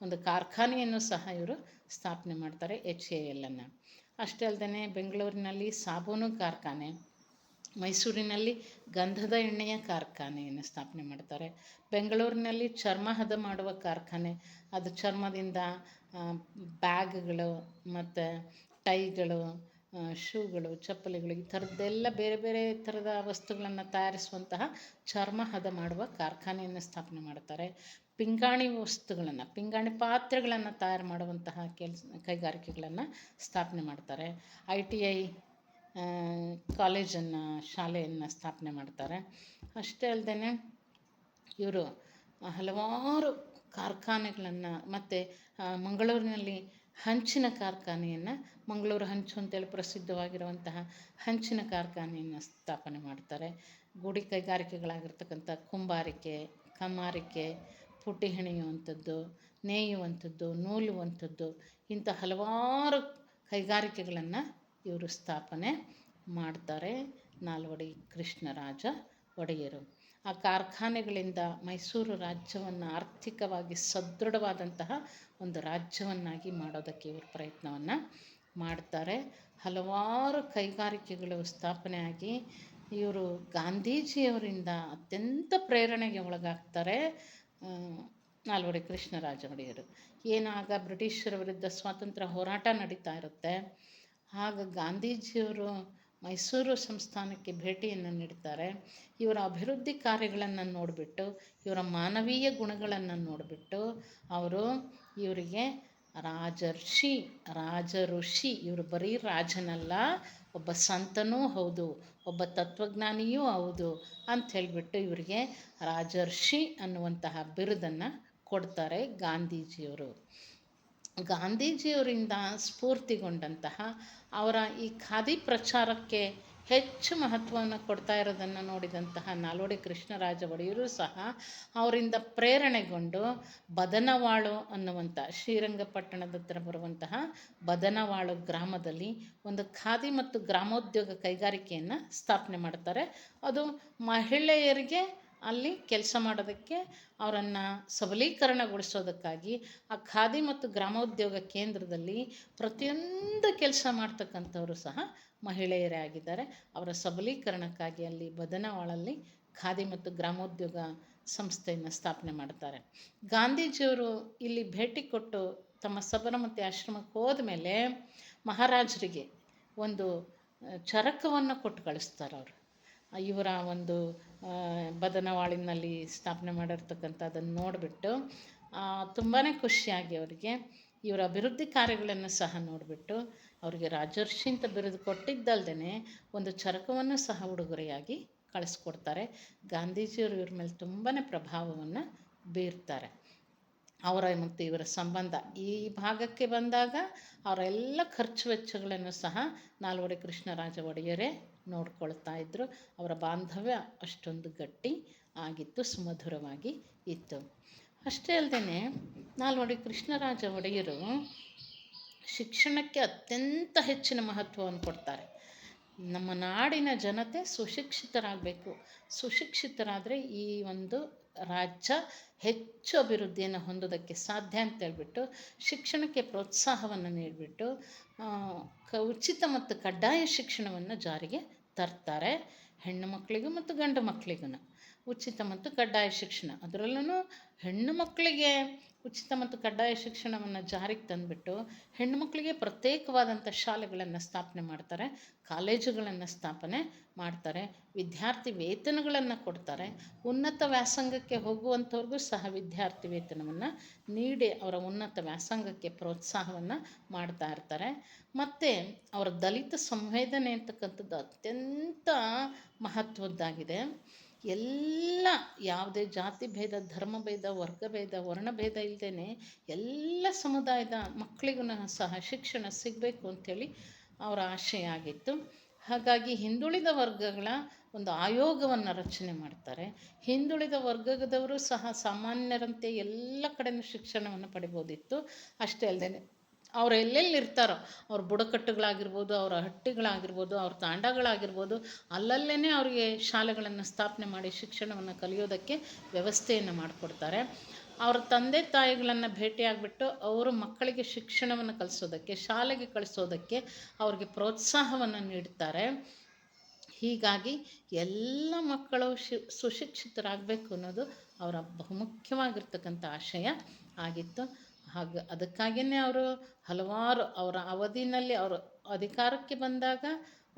ಒಂದು ಕಾರ್ಖಾನೆಯನ್ನು ಸಹ ಇವರು ಸ್ಥಾಪನೆ ಮಾಡ್ತಾರೆ, HAL ಅನ್ನು. ಅಷ್ಟೇ ಅಲ್ಲದೆ ಬೆಂಗಳೂರಿನಲ್ಲಿ ಸಾಬೂನು ಕಾರ್ಖಾನೆ, ಮೈಸೂರಿನಲ್ಲಿ ಗಂಧದ ಎಣ್ಣೆಯ ಕಾರ್ಖಾನೆಯನ್ನು ಸ್ಥಾಪನೆ ಮಾಡ್ತಾರೆ. ಬೆಂಗಳೂರಿನಲ್ಲಿ ಚರ್ಮ ಹದ ಮಾಡುವ ಕಾರ್ಖಾನೆ, ಅದು ಚರ್ಮದಿಂದ ಬ್ಯಾಗ್ಗಳು ಮತ್ತು ಟೈಗಳು, ಶೂಗಳು, ಚಪ್ಪಲಿಗಳು, ಈ ಥರದ್ದೆಲ್ಲ ಬೇರೆ ಬೇರೆ ಥರದ ವಸ್ತುಗಳನ್ನು ತಯಾರಿಸುವಂತಹ ಚರ್ಮ ಹದ ಮಾಡುವ ಕಾರ್ಖಾನೆಯನ್ನು ಸ್ಥಾಪನೆ ಮಾಡ್ತಾರೆ. ಪಿಂಗಾಣಿ ಪಾತ್ರೆಗಳನ್ನು ತಯಾರು ಮಾಡುವಂತಹ ಕೈಗಾರಿಕೆಗಳನ್ನು ಸ್ಥಾಪನೆ ಮಾಡ್ತಾರೆ. ITI ಕಾಲೇಜನ್ನು, ಶಾಲೆಯನ್ನು ಸ್ಥಾಪನೆ ಮಾಡ್ತಾರೆ. ಅಷ್ಟೇ ಅಲ್ಲದೆ ಇವರು ಹಲವಾರು ಕಾರ್ಖಾನೆಗಳನ್ನು ಮತ್ತು ಮಂಗಳೂರಿನಲ್ಲಿ ಹಂಚಿನ ಕಾರ್ಖಾನೆಯನ್ನು, ಮಂಗಳೂರು ಹಂಚು ಅಂತೇಳಿ ಪ್ರಸಿದ್ಧವಾಗಿರುವಂತಹ ಹಂಚಿನ ಕಾರ್ಖಾನೆಯನ್ನು ಸ್ಥಾಪನೆ ಮಾಡ್ತಾರೆ. ಗುಡಿ ಕೈಗಾರಿಕೆಗಳಾಗಿರ್ತಕ್ಕಂಥ ಕುಂಬಾರಿಕೆ, ಕಮ್ಮಾರಿಕೆ, ಪುಟ್ಟಿ ಹೆಣೆಯುವಂಥದ್ದು, ನೇಯುವಂಥದ್ದು, ನೂಲುವಂಥದ್ದು, ಇಂಥ ಹಲವಾರು ಕೈಗಾರಿಕೆಗಳನ್ನು ಇವರು ಸ್ಥಾಪನೆ ಮಾಡ್ತಾರೆ, ನಾಲ್ವಡಿ ಕೃಷ್ಣರಾಜ ಒಡೆಯರು. ಆ ಕಾರ್ಖಾನೆಗಳಿಂದ ಮೈಸೂರು ರಾಜ್ಯವನ್ನು ಆರ್ಥಿಕವಾಗಿ ಸದೃಢವಾದಂತಹ ಒಂದು ರಾಜ್ಯವನ್ನಾಗಿ ಮಾಡೋದಕ್ಕೆ ಇವರು ಪ್ರಯತ್ನವನ್ನು ಮಾಡ್ತಾರೆ. ಹಲವಾರು ಕೈಗಾರಿಕೆಗಳು ಸ್ಥಾಪನೆಯಾಗಿ ಇವರು ಗಾಂಧೀಜಿಯವರಿಂದ ಅತ್ಯಂತ ಪ್ರೇರಣೆಗೆ ಒಳಗಾಗ್ತಾರೆ ನಾಲ್ವಡಿ ಕೃಷ್ಣರಾಜ ಒಡೆಯರು. ಏನಾಗ ಬ್ರಿಟಿಷರ ವಿರುದ್ಧ ಸ್ವಾತಂತ್ರ್ಯ ಹೋರಾಟ ನಡೀತಾ ಇರುತ್ತೆ, ಆಗ ಗಾಂಧೀಜಿಯವರು ಮೈಸೂರು ಸಂಸ್ಥಾನಕ್ಕೆ ಭೇಟಿಯನ್ನು ನೀಡ್ತಾರೆ. ಇವರ ಅಭಿವೃದ್ಧಿ ಕಾರ್ಯಗಳನ್ನು ನೋಡಿಬಿಟ್ಟು, ಇವರ ಮಾನವೀಯ ಗುಣಗಳನ್ನು ನೋಡಿಬಿಟ್ಟು ಅವರು ಇವರಿಗೆ ರಾಜಋಷಿ, ಇವರು ಬರೀ ರಾಜನಲ್ಲ, ಒಬ್ಬ ಸಂತನೂ ಹೌದು, ಒಬ್ಬ ತತ್ವಜ್ಞಾನಿಯೂ ಹೌದು ಅಂತ ಹೇಳಿಬಿಟ್ಟು ಇವರಿಗೆ ರಾಜರ್ಷಿ ಅನ್ನುವಂತಹ ಬಿರುದನ್ನು ಕೊಡ್ತಾರೆ ಗಾಂಧೀಜಿಯವರು. ಗಾಂಧೀಜಿಯವರಿಂದ ಸ್ಫೂರ್ತಿಗೊಂಡಂತಹ ಅವರ ಈ ಖಾದಿ ಪ್ರಚಾರಕ್ಕೆ ಹೆಚ್ಚು ಮಹತ್ವವನ್ನು ಕೊಡ್ತಾ ಇರೋದನ್ನು ನೋಡಿದಂತಹ ನಾಲ್ವಡಿ ಕೃಷ್ಣರಾಜ ಒಡೆಯರು ಸಹ ಅವರಿಂದ ಪ್ರೇರಣೆಗೊಂಡು ಬದನವಾಳು ಅನ್ನುವಂಥ ಶ್ರೀರಂಗಪಟ್ಟಣದ ಹತ್ರ ಬರುವಂತಹ ಬದನವಾಳು ಗ್ರಾಮದಲ್ಲಿ ಒಂದು ಖಾದಿ ಮತ್ತು ಗ್ರಾಮೋದ್ಯೋಗ ಕೈಗಾರಿಕೆಯನ್ನು ಸ್ಥಾಪನೆ ಮಾಡ್ತಾರೆ. ಅದು ಮಹಿಳೆಯರಿಗೆ ಅಲ್ಲಿ ಕೆಲಸ ಮಾಡೋದಕ್ಕೆ, ಅವರನ್ನು ಸಬಲೀಕರಣಗೊಳಿಸೋದಕ್ಕಾಗಿ ಆ ಖಾದಿ ಮತ್ತು ಗ್ರಾಮೋದ್ಯೋಗ ಕೇಂದ್ರದಲ್ಲಿ ಪ್ರತಿಯೊಂದು ಕೆಲಸ ಮಾಡ್ತಕ್ಕಂಥವರು ಸಹ ಮಹಿಳೆಯರೇ ಆಗಿದ್ದಾರೆ. ಅವರ ಸಬಲೀಕರಣಕ್ಕಾಗಿ ಅಲ್ಲಿ ಬದನವಾಳಲ್ಲಿ ಖಾದಿ ಮತ್ತು ಗ್ರಾಮೋದ್ಯೋಗ ಸಂಸ್ಥೆಯನ್ನು ಸ್ಥಾಪನೆ ಮಾಡ್ತಾರೆ. ಗಾಂಧೀಜಿಯವರು ಇಲ್ಲಿ ಭೇಟಿ ಕೊಟ್ಟು ತಮ್ಮ ಸಬರಮತಿ ಆಶ್ರಮಕ್ಕೆ ಹೋದ ಮೇಲೆ ಮಹಾರಾಜರಿಗೆ ಒಂದು ಚರಕವನ್ನು ಕೊಟ್ಟು ಕಳಿಸ್ತಾರೆ. ಅವರು ಇವರ ಒಂದು ಬದನವಾಳಿನಲ್ಲಿ ಸ್ಥಾಪನೆ ಮಾಡಿರ್ತಕ್ಕಂಥದ್ದನ್ನು ನೋಡಿಬಿಟ್ಟು ತುಂಬಾ ಖುಷಿಯಾಗಿ ಅವರಿಗೆ ಇವರ ಅಭಿವೃದ್ಧಿ ಕಾರ್ಯಗಳನ್ನು ಸಹ ನೋಡಿಬಿಟ್ಟು ಅವರಿಗೆ ರಾಜರ್ಷಿ ಅಂತ ಬಿರುದು ಕೊಟ್ಟಿದ್ದಲ್ದೇ ಒಂದು ಚರಕವನ್ನು ಸಹ ಉಡುಗೊರೆಯಾಗಿ ಕಳಿಸ್ಕೊಡ್ತಾರೆ. ಗಾಂಧೀಜಿಯವರು ಇವ್ರ ಮೇಲೆ ತುಂಬಾ ಪ್ರಭಾವವನ್ನು ಬೀರ್ತಾರೆ. ಅವರ ಮತ್ತು ಇವರ ಸಂಬಂಧ ಈ ಭಾಗಕ್ಕೆ ಬಂದಾಗ ಅವರೆಲ್ಲ ಖರ್ಚು ವೆಚ್ಚಗಳನ್ನು ಸಹ ನಾಲ್ವಡಿ ಕೃಷ್ಣರಾಜ ಒಡೆಯರೇ ನೋಡ್ಕೊಳ್ತಾ ಇದ್ದರು. ಅವರ ಬಾಂಧವ್ಯ ಅಷ್ಟೊಂದು ಗಟ್ಟಿ ಆಗಿತ್ತು, ಸುಮಧುರವಾಗಿ ಇತ್ತು. ಅಷ್ಟೇ ಅಲ್ಲದೆ ನಾಲ್ವಡಿ ಕೃಷ್ಣರಾಜ ಒಡೆಯರು ಶಿಕ್ಷಣಕ್ಕೆ ಅತ್ಯಂತ ಹೆಚ್ಚಿನ ಮಹತ್ವವನ್ನು ಕೊಡ್ತಾರೆ. ನಮ್ಮ ನಾಡಿನ ಜನತೆ ಸುಶಿಕ್ಷಿತರಾಗಬೇಕು, ಸುಶಿಕ್ಷಿತರಾದರೆ ಈ ಒಂದು ರಾಜ್ಯ ಹೆಚ್ಚು ಅಭಿವೃದ್ಧಿಯನ್ನು ಹೊಂದೋದಕ್ಕೆ ಸಾಧ್ಯ ಅಂತೇಳ್ಬಿಟ್ಟು ಶಿಕ್ಷಣಕ್ಕೆ ಪ್ರೋತ್ಸಾಹವನ್ನು ನೀಡಿಬಿಟ್ಟು ಉಚಿತ ಮತ್ತು ಕಡ್ಡಾಯ ಶಿಕ್ಷಣವನ್ನು ಜಾರಿಗೆ ತರ್ತಾರೆ. ಹೆಣ್ಣು ಮಕ್ಕಳಿಗೂ ಮತ್ತು ಗಂಡು ಮಕ್ಕಳಿಗೂ ಉಚಿತ ಮತ್ತು ಕಡ್ಡಾಯ ಶಿಕ್ಷಣ. ಅದರಲ್ಲೂ ಹೆಣ್ಣು ಮಕ್ಕಳಿಗೆ ಉಚಿತ ಮತ್ತು ಕಡ್ಡಾಯ ಶಿಕ್ಷಣವನ್ನು ಜಾರಿಗೆ ತಂದುಬಿಟ್ಟು ಹೆಣ್ಣುಮಕ್ಕಳಿಗೆ ಪ್ರತ್ಯೇಕವಾದಂಥ ಶಾಲೆಗಳನ್ನು ಸ್ಥಾಪನೆ ಮಾಡ್ತಾರೆ, ಕಾಲೇಜುಗಳನ್ನು ಸ್ಥಾಪನೆ ಮಾಡ್ತಾರೆ, ವಿದ್ಯಾರ್ಥಿ ವೇತನಗಳನ್ನು ಕೊಡ್ತಾರೆ. ಉನ್ನತ ವ್ಯಾಸಂಗಕ್ಕೆ ಹೋಗುವಂಥವ್ರಿಗೂ ಸಹ ವಿದ್ಯಾರ್ಥಿ ವೇತನವನ್ನು ನೀಡಿ ಅವರ ಉನ್ನತ ವ್ಯಾಸಂಗಕ್ಕೆ ಪ್ರೋತ್ಸಾಹವನ್ನು ಮಾಡ್ತಾ ಇರ್ತಾರೆ. ಮತ್ತು ಅವರ ದಲಿತ ಸಂವೇದನೆ ಅಂತಕ್ಕಂಥದ್ದು ಅತ್ಯಂತ ಮಹತ್ವದ್ದಾಗಿದೆ. ಎಲ್ಲ ಯಾವುದೇ ಜಾತಿ ಭೇದ, ಧರ್ಮ ಭೇದ, ವರ್ಗ ಭೇದ, ವರ್ಣಭೇದ ಇಲ್ಲದೇ ಎಲ್ಲ ಸಮುದಾಯದ ಮಕ್ಕಳಿಗೂ ಸಹ ಶಿಕ್ಷಣ ಸಿಗಬೇಕು ಅಂಥೇಳಿ ಅವರ ಆಶಯ ಆಗಿತ್ತು. ಹಾಗಾಗಿ ಹಿಂದುಳಿದ ವರ್ಗಗಳ ಒಂದು ಆಯೋಗವನ್ನು ರಚನೆ ಮಾಡ್ತಾರೆ. ಹಿಂದುಳಿದ ವರ್ಗದವರು ಸಹ ಸಾಮಾನ್ಯರಂತೆ ಎಲ್ಲ ಕಡೆಯೂ ಶಿಕ್ಷಣವನ್ನು ಪಡಿಬೋದಿತ್ತು. ಅಷ್ಟೇ ಅಲ್ಲದೆ ಅವ್ರು ಎಲ್ಲೆಲ್ಲಿರ್ತಾರೋ, ಅವ್ರ ಬುಡಕಟ್ಟುಗಳಾಗಿರ್ಬೋದು, ಅವರ ಹಟ್ಟಿಗಳಾಗಿರ್ಬೋದು, ಅವ್ರ ತಾಂಡಗಳಾಗಿರ್ಬೋದು, ಅಲ್ಲಲ್ಲೇ ಅವರಿಗೆ ಶಾಲೆಗಳನ್ನು ಸ್ಥಾಪನೆ ಮಾಡಿ ಶಿಕ್ಷಣವನ್ನು ಕಲಿಯೋದಕ್ಕೆ ವ್ಯವಸ್ಥೆಯನ್ನು ಮಾಡಿಕೊಡ್ತಾರೆ. ಅವರ ತಂದೆ ತಾಯಿಗಳನ್ನು ಭೇಟಿಯಾಗಿಬಿಟ್ಟು ಅವರು ಮಕ್ಕಳಿಗೆ ಶಿಕ್ಷಣವನ್ನು ಕಲಿಸೋದಕ್ಕೆ, ಶಾಲೆಗೆ ಕಳಿಸೋದಕ್ಕೆ ಅವ್ರಿಗೆ ಪ್ರೋತ್ಸಾಹವನ್ನು ನೀಡ್ತಾರೆ. ಹೀಗಾಗಿ ಎಲ್ಲ ಮಕ್ಕಳು ಸುಶಿಕ್ಷಿತರಾಗಬೇಕು ಅನ್ನೋದು ಅವರ ಬಹುಮುಖ್ಯವಾಗಿರ್ತಕ್ಕಂಥ ಆಶಯ ಆಗಿತ್ತು. ಅದಕ್ಕಾಗಿಯೇ ಅವರು ಹಲವಾರು ಅವರ ಅವಧಿನಲ್ಲಿ ಅವರು ಅಧಿಕಾರಕ್ಕೆ ಬಂದಾಗ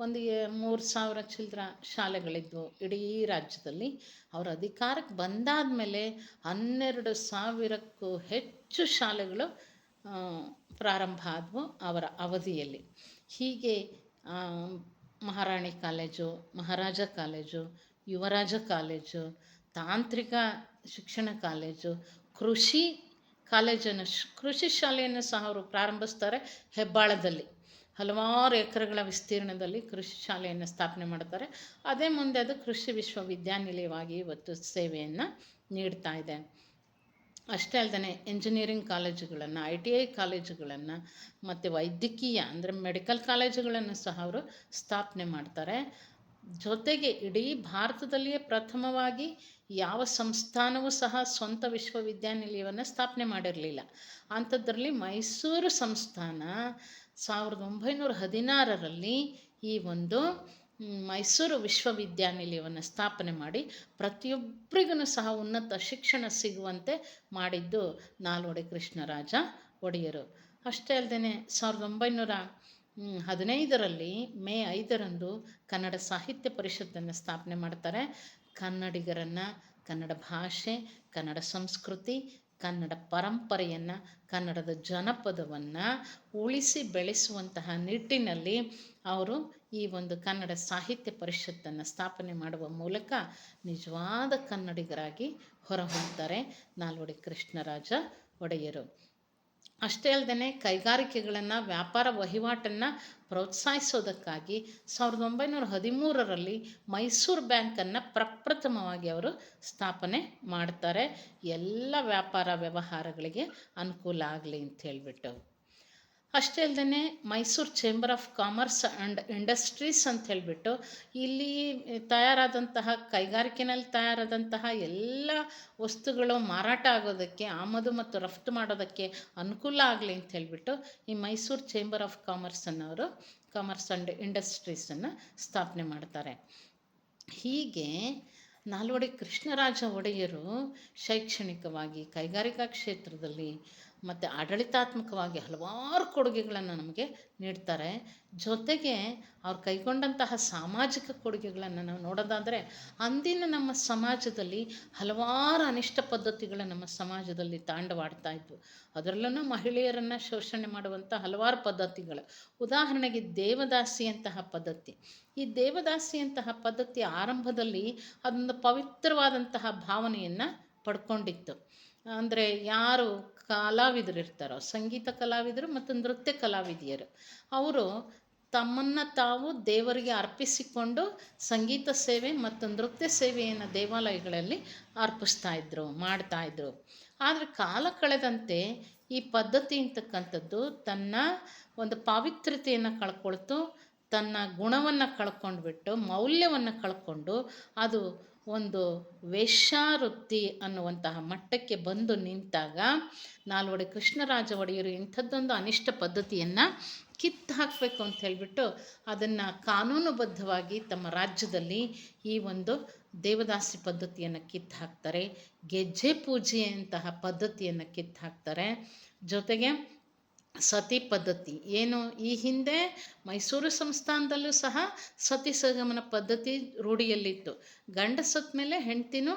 ಒಂದು 3,000 ಚಿಲ್ಲರ ಶಾಲೆಗಳಿದ್ವು ಇಡೀ ರಾಜ್ಯದಲ್ಲಿ. ಅವರು ಅಧಿಕಾರಕ್ಕೆ ಬಂದಾದ ಮೇಲೆ 12,000ಕ್ಕೂ ಹೆಚ್ಚು ಶಾಲೆಗಳು ಪ್ರಾರಂಭ ಆದವು ಅವರ ಅವಧಿಯಲ್ಲಿ. ಹೀಗೆ ಮಹಾರಾಣಿ ಕಾಲೇಜು, ಮಹಾರಾಜ ಕಾಲೇಜು, ಯುವರಾಜ ಕಾಲೇಜು, ತಾಂತ್ರಿಕ ಶಿಕ್ಷಣ ಕಾಲೇಜು, ಕೃಷಿ ಕಾಲೇಜನ್ನು ಕೃಷಿ ಶಾಲೆಯನ್ನು ಸಹ ಅವರು ಪ್ರಾರಂಭಿಸ್ತಾರೆ. ಹೆಬ್ಬಾಳದಲ್ಲಿ ಹಲವಾರು ಎಕರೆಗಳ ವಿಸ್ತೀರ್ಣದಲ್ಲಿ ಕೃಷಿ ಶಾಲೆಯನ್ನು ಸ್ಥಾಪನೆ ಮಾಡ್ತಾರೆ. ಅದೇ ಮುಂದೆ ಅದು ಕೃಷಿ ವಿಶ್ವವಿದ್ಯಾನಿಲಯವಾಗಿ ಇವತ್ತು ಸೇವೆಯನ್ನು ನೀಡ್ತಾ ಇದೆ. ಅಷ್ಟೇ ಅಲ್ಲದೆ ಇಂಜಿನಿಯರಿಂಗ್ ಕಾಲೇಜುಗಳನ್ನು, ITI ಕಾಲೇಜುಗಳನ್ನು ಮತ್ತು ವೈದ್ಯಕೀಯ ಅಂದರೆ ಮೆಡಿಕಲ್ ಕಾಲೇಜುಗಳನ್ನು ಸಹ ಅವರು ಸ್ಥಾಪನೆ ಮಾಡ್ತಾರೆ. ಜೊತೆಗೆ ಇಡೀ ಭಾರತದಲ್ಲಿಯೇ ಪ್ರಥಮವಾಗಿ ಯಾವ ಸಂಸ್ಥಾನವೂ ಸಹ ಸ್ವಂತ ವಿಶ್ವವಿದ್ಯಾನಿಲಯವನ್ನು ಸ್ಥಾಪನೆ ಮಾಡಿರಲಿಲ್ಲ. ಅಂಥದ್ರಲ್ಲಿ ಮೈಸೂರು ಸಂಸ್ಥಾನ 1916ರಲ್ಲಿ ಈ ಒಂದು ಮೈಸೂರು ವಿಶ್ವವಿದ್ಯಾನಿಲಯವನ್ನು ಸ್ಥಾಪನೆ ಮಾಡಿ ಪ್ರತಿಯೊಬ್ಬರಿಗೂ ಸಹ ಉನ್ನತ ಶಿಕ್ಷಣ ಸಿಗುವಂತೆ ಮಾಡಿದ್ದು ನಾಲ್ವಡಿ ಕೃಷ್ಣರಾಜ ಒಡೆಯರು. ಅಷ್ಟೇ ಅಲ್ಲದೆ 1915ರಲ್ಲಿ ಮೇ 5ರಂದು ಕನ್ನಡ ಸಾಹಿತ್ಯ ಪರಿಷತ್ತನ್ನು ಸ್ಥಾಪನೆ ಮಾಡ್ತಾರೆ. ಕನ್ನಡಿಗರನ್ನು, ಕನ್ನಡ ಭಾಷೆ, ಕನ್ನಡ ಸಂಸ್ಕೃತಿ, ಕನ್ನಡ ಪರಂಪರೆಯನ್ನು, ಕನ್ನಡದ ಜನಪದವನ್ನು ಉಳಿಸಿ ಬೆಳೆಸುವಂತಹ ನಿಟ್ಟಿನಲ್ಲಿ ಅವರು ಈ ಒಂದು ಕನ್ನಡ ಸಾಹಿತ್ಯ ಪರಿಷತ್ತನ್ನು ಸ್ಥಾಪನೆ ಮಾಡುವ ಮೂಲಕ ನಿಜವಾದ ಕನ್ನಡಿಗರಾಗಿ ಹೊರಹೊಮ್ಮುತ್ತಾರೆ ನಾಲ್ವಡಿ ಕೃಷ್ಣರಾಜ ಒಡೆಯರು. ಅಷ್ಟೇ ಅಲ್ಲದೆ ಕೈಗಾರಿಕೆಗಳನ್ನು, ವ್ಯಾಪಾರ ವಹಿವಾಟನ್ನು ಪ್ರೋತ್ಸಾಹಿಸೋದಕ್ಕಾಗಿ 1913ರಲ್ಲಿ ಮೈಸೂರು ಬ್ಯಾಂಕನ್ನು ಪ್ರಪ್ರಥಮವಾಗಿ ಅವರು ಸ್ಥಾಪನೆ ಮಾಡ್ತಾರೆ. ಎಲ್ಲ ವ್ಯಾಪಾರ ವ್ಯವಹಾರಗಳಿಗೆ ಅನುಕೂಲ ಆಗಲಿ ಅಂತ ಹೇಳಿಬಿಟ್ಟು. ಅಷ್ಟೇ ಅಲ್ಲದೆ Mysuru chamber of commerce and industries ಅಂತ ಹೇಳಿಬಿಟ್ಟು ಇಲ್ಲಿ ತಯಾರಾದಂತಹ ಕೈಗಾರಿಕೆಯಲ್ಲಿ ತಯಾರಾದಂತಹ ಎಲ್ಲ ವಸ್ತುಗಳು ಮಾರಾಟ ಆಗೋದಕ್ಕೆ, ಆಮದು ಮತ್ತು ರಫ್ತು ಮಾಡೋದಕ್ಕೆ ಅನುಕೂಲ ಆಗಲಿ ಅಂತ ಹೇಳಿಬಿಟ್ಟು ಈ ಮೈಸೂರು ಚೇಂಬರ್ ಆಫ್ ಕಾಮರ್ಸನ್ನು ಅವರು ಕಾಮರ್ಸ್ ಆ್ಯಂಡ್ ಇಂಡಸ್ಟ್ರೀಸನ್ನು ಸ್ಥಾಪನೆ ಮಾಡ್ತಾರೆ. ಹೀಗೆ ನಾಲ್ವಡಿ ಕೃಷ್ಣರಾಜ ಒಡೆಯರು ಶೈಕ್ಷಣಿಕವಾಗಿ, ಕೈಗಾರಿಕಾ ಕ್ಷೇತ್ರದಲ್ಲಿ ಮತ್ತು ಆಡಳಿತಾತ್ಮಕವಾಗಿ ಹಲವಾರು ಕೊಡುಗೆಗಳನ್ನು ನಮಗೆ ನೀಡ್ತಾರೆ. ಜೊತೆಗೆ ಅವ್ರು ಕೈಗೊಂಡಂತಹ ಸಾಮಾಜಿಕ ಕೊಡುಗೆಗಳನ್ನು ನಾವು ನೋಡೋದಾದರೆ ಅಂದಿನ ನಮ್ಮ ಸಮಾಜದಲ್ಲಿ ಹಲವಾರು ಅನಿಷ್ಟ ಪದ್ಧತಿಗಳು ನಮ್ಮ ಸಮಾಜದಲ್ಲಿ ತಾಂಡವಾಡ್ತಾ ಇದ್ವು. ಅದರಲ್ಲೂ ಮಹಿಳೆಯರನ್ನು ಶೋಷಣೆ ಮಾಡುವಂಥ ಹಲವಾರು ಪದ್ಧತಿಗಳು. ಉದಾಹರಣೆಗೆ ದೇವದಾಸಿಯಂತಹ ಪದ್ಧತಿ. ಈ ದೇವದಾಸಿಯಂತಹ ಪದ್ಧತಿ ಆರಂಭದಲ್ಲಿ ಅದೊಂದು ಪವಿತ್ರವಾದಂತಹ ಭಾವನೆಯನ್ನು ಪಡ್ಕೊಂಡಿತ್ತು. ಅಂದರೆ ಯಾರು ಕಲಾವಿದರು ಇರ್ತಾರೋ, ಸಂಗೀತ ಕಲಾವಿದರು ಮತ್ತು ನೃತ್ಯ ಕಲಾವಿದೆಯರು, ಅವರು ತಮ್ಮನ್ನು ತಾವು ದೇವರಿಗೆ ಅರ್ಪಿಸಿಕೊಂಡು ಸಂಗೀತ ಸೇವೆ ಮತ್ತು ನೃತ್ಯ ಸೇವೆಯನ್ನು ದೇವಾಲಯಗಳಲ್ಲಿ ಅರ್ಪಿಸ್ತಾಯಿದ್ರು, ಮಾಡ್ತಾಯಿದ್ರು. ಆದರೆ ಕಾಲ ಕಳೆದಂತೆ ಈ ಪದ್ಧತಿ ಅಂತಕ್ಕಂಥದ್ದು ತನ್ನ ಒಂದು ಪಾವಿತ್ರ್ಯತೆಯನ್ನು ಕಳ್ಕೊಳ್ತು, ತನ್ನ ಗುಣವನ್ನು ಕಳ್ಕೊಂಡ್ಬಿಟ್ಟು, ಮೌಲ್ಯವನ್ನು ಕಳ್ಕೊಂಡು ಅದು ಒಂದು ವೇಶ್ಯಾವೃತ್ತಿ ಅನ್ನುವಂತಹ ಮಟ್ಟಕ್ಕೆ ಬಂದು ನಿಂತಾಗ ನಾಲ್ವಡಿ ಕೃಷ್ಣರಾಜ ಒಡೆಯರು ಇಂಥದ್ದೊಂದು ಅನಿಷ್ಟ ಪದ್ಧತಿಯನ್ನು ಕಿತ್ತು ಹಾಕಬೇಕು ಅಂತ ಹೇಳಿಬಿಟ್ಟು ಅದನ್ನು ಕಾನೂನುಬದ್ಧವಾಗಿ ತಮ್ಮ ರಾಜ್ಯದಲ್ಲಿ ಈ ಒಂದು ದೇವದಾಸಿ ಪದ್ಧತಿಯನ್ನು ಕಿತ್ತು ಹಾಕ್ತಾರೆ, ಗೆಜ್ಜೆ ಪೂಜೆಯಂತಹ ಪದ್ಧತಿಯನ್ನು ಕಿತ್ತು ಹಾಕ್ತಾರೆ. ಜೊತೆಗೆ ಸತಿ ಪದ್ಧತಿ ಏನು, ಈ ಹಿಂದೆ ಮೈಸೂರು ಸಂಸ್ಥಾನದಲ್ಲೂ ಸಹ ಸತಿ ಸಹಗಮನ ಪದ್ಧತಿ ರೂಢಿಯಲ್ಲಿತ್ತು. ಗಂಡ ಸತ್ತ ಮೇಲೆ ಹೆಂಡ್ತಿನೂ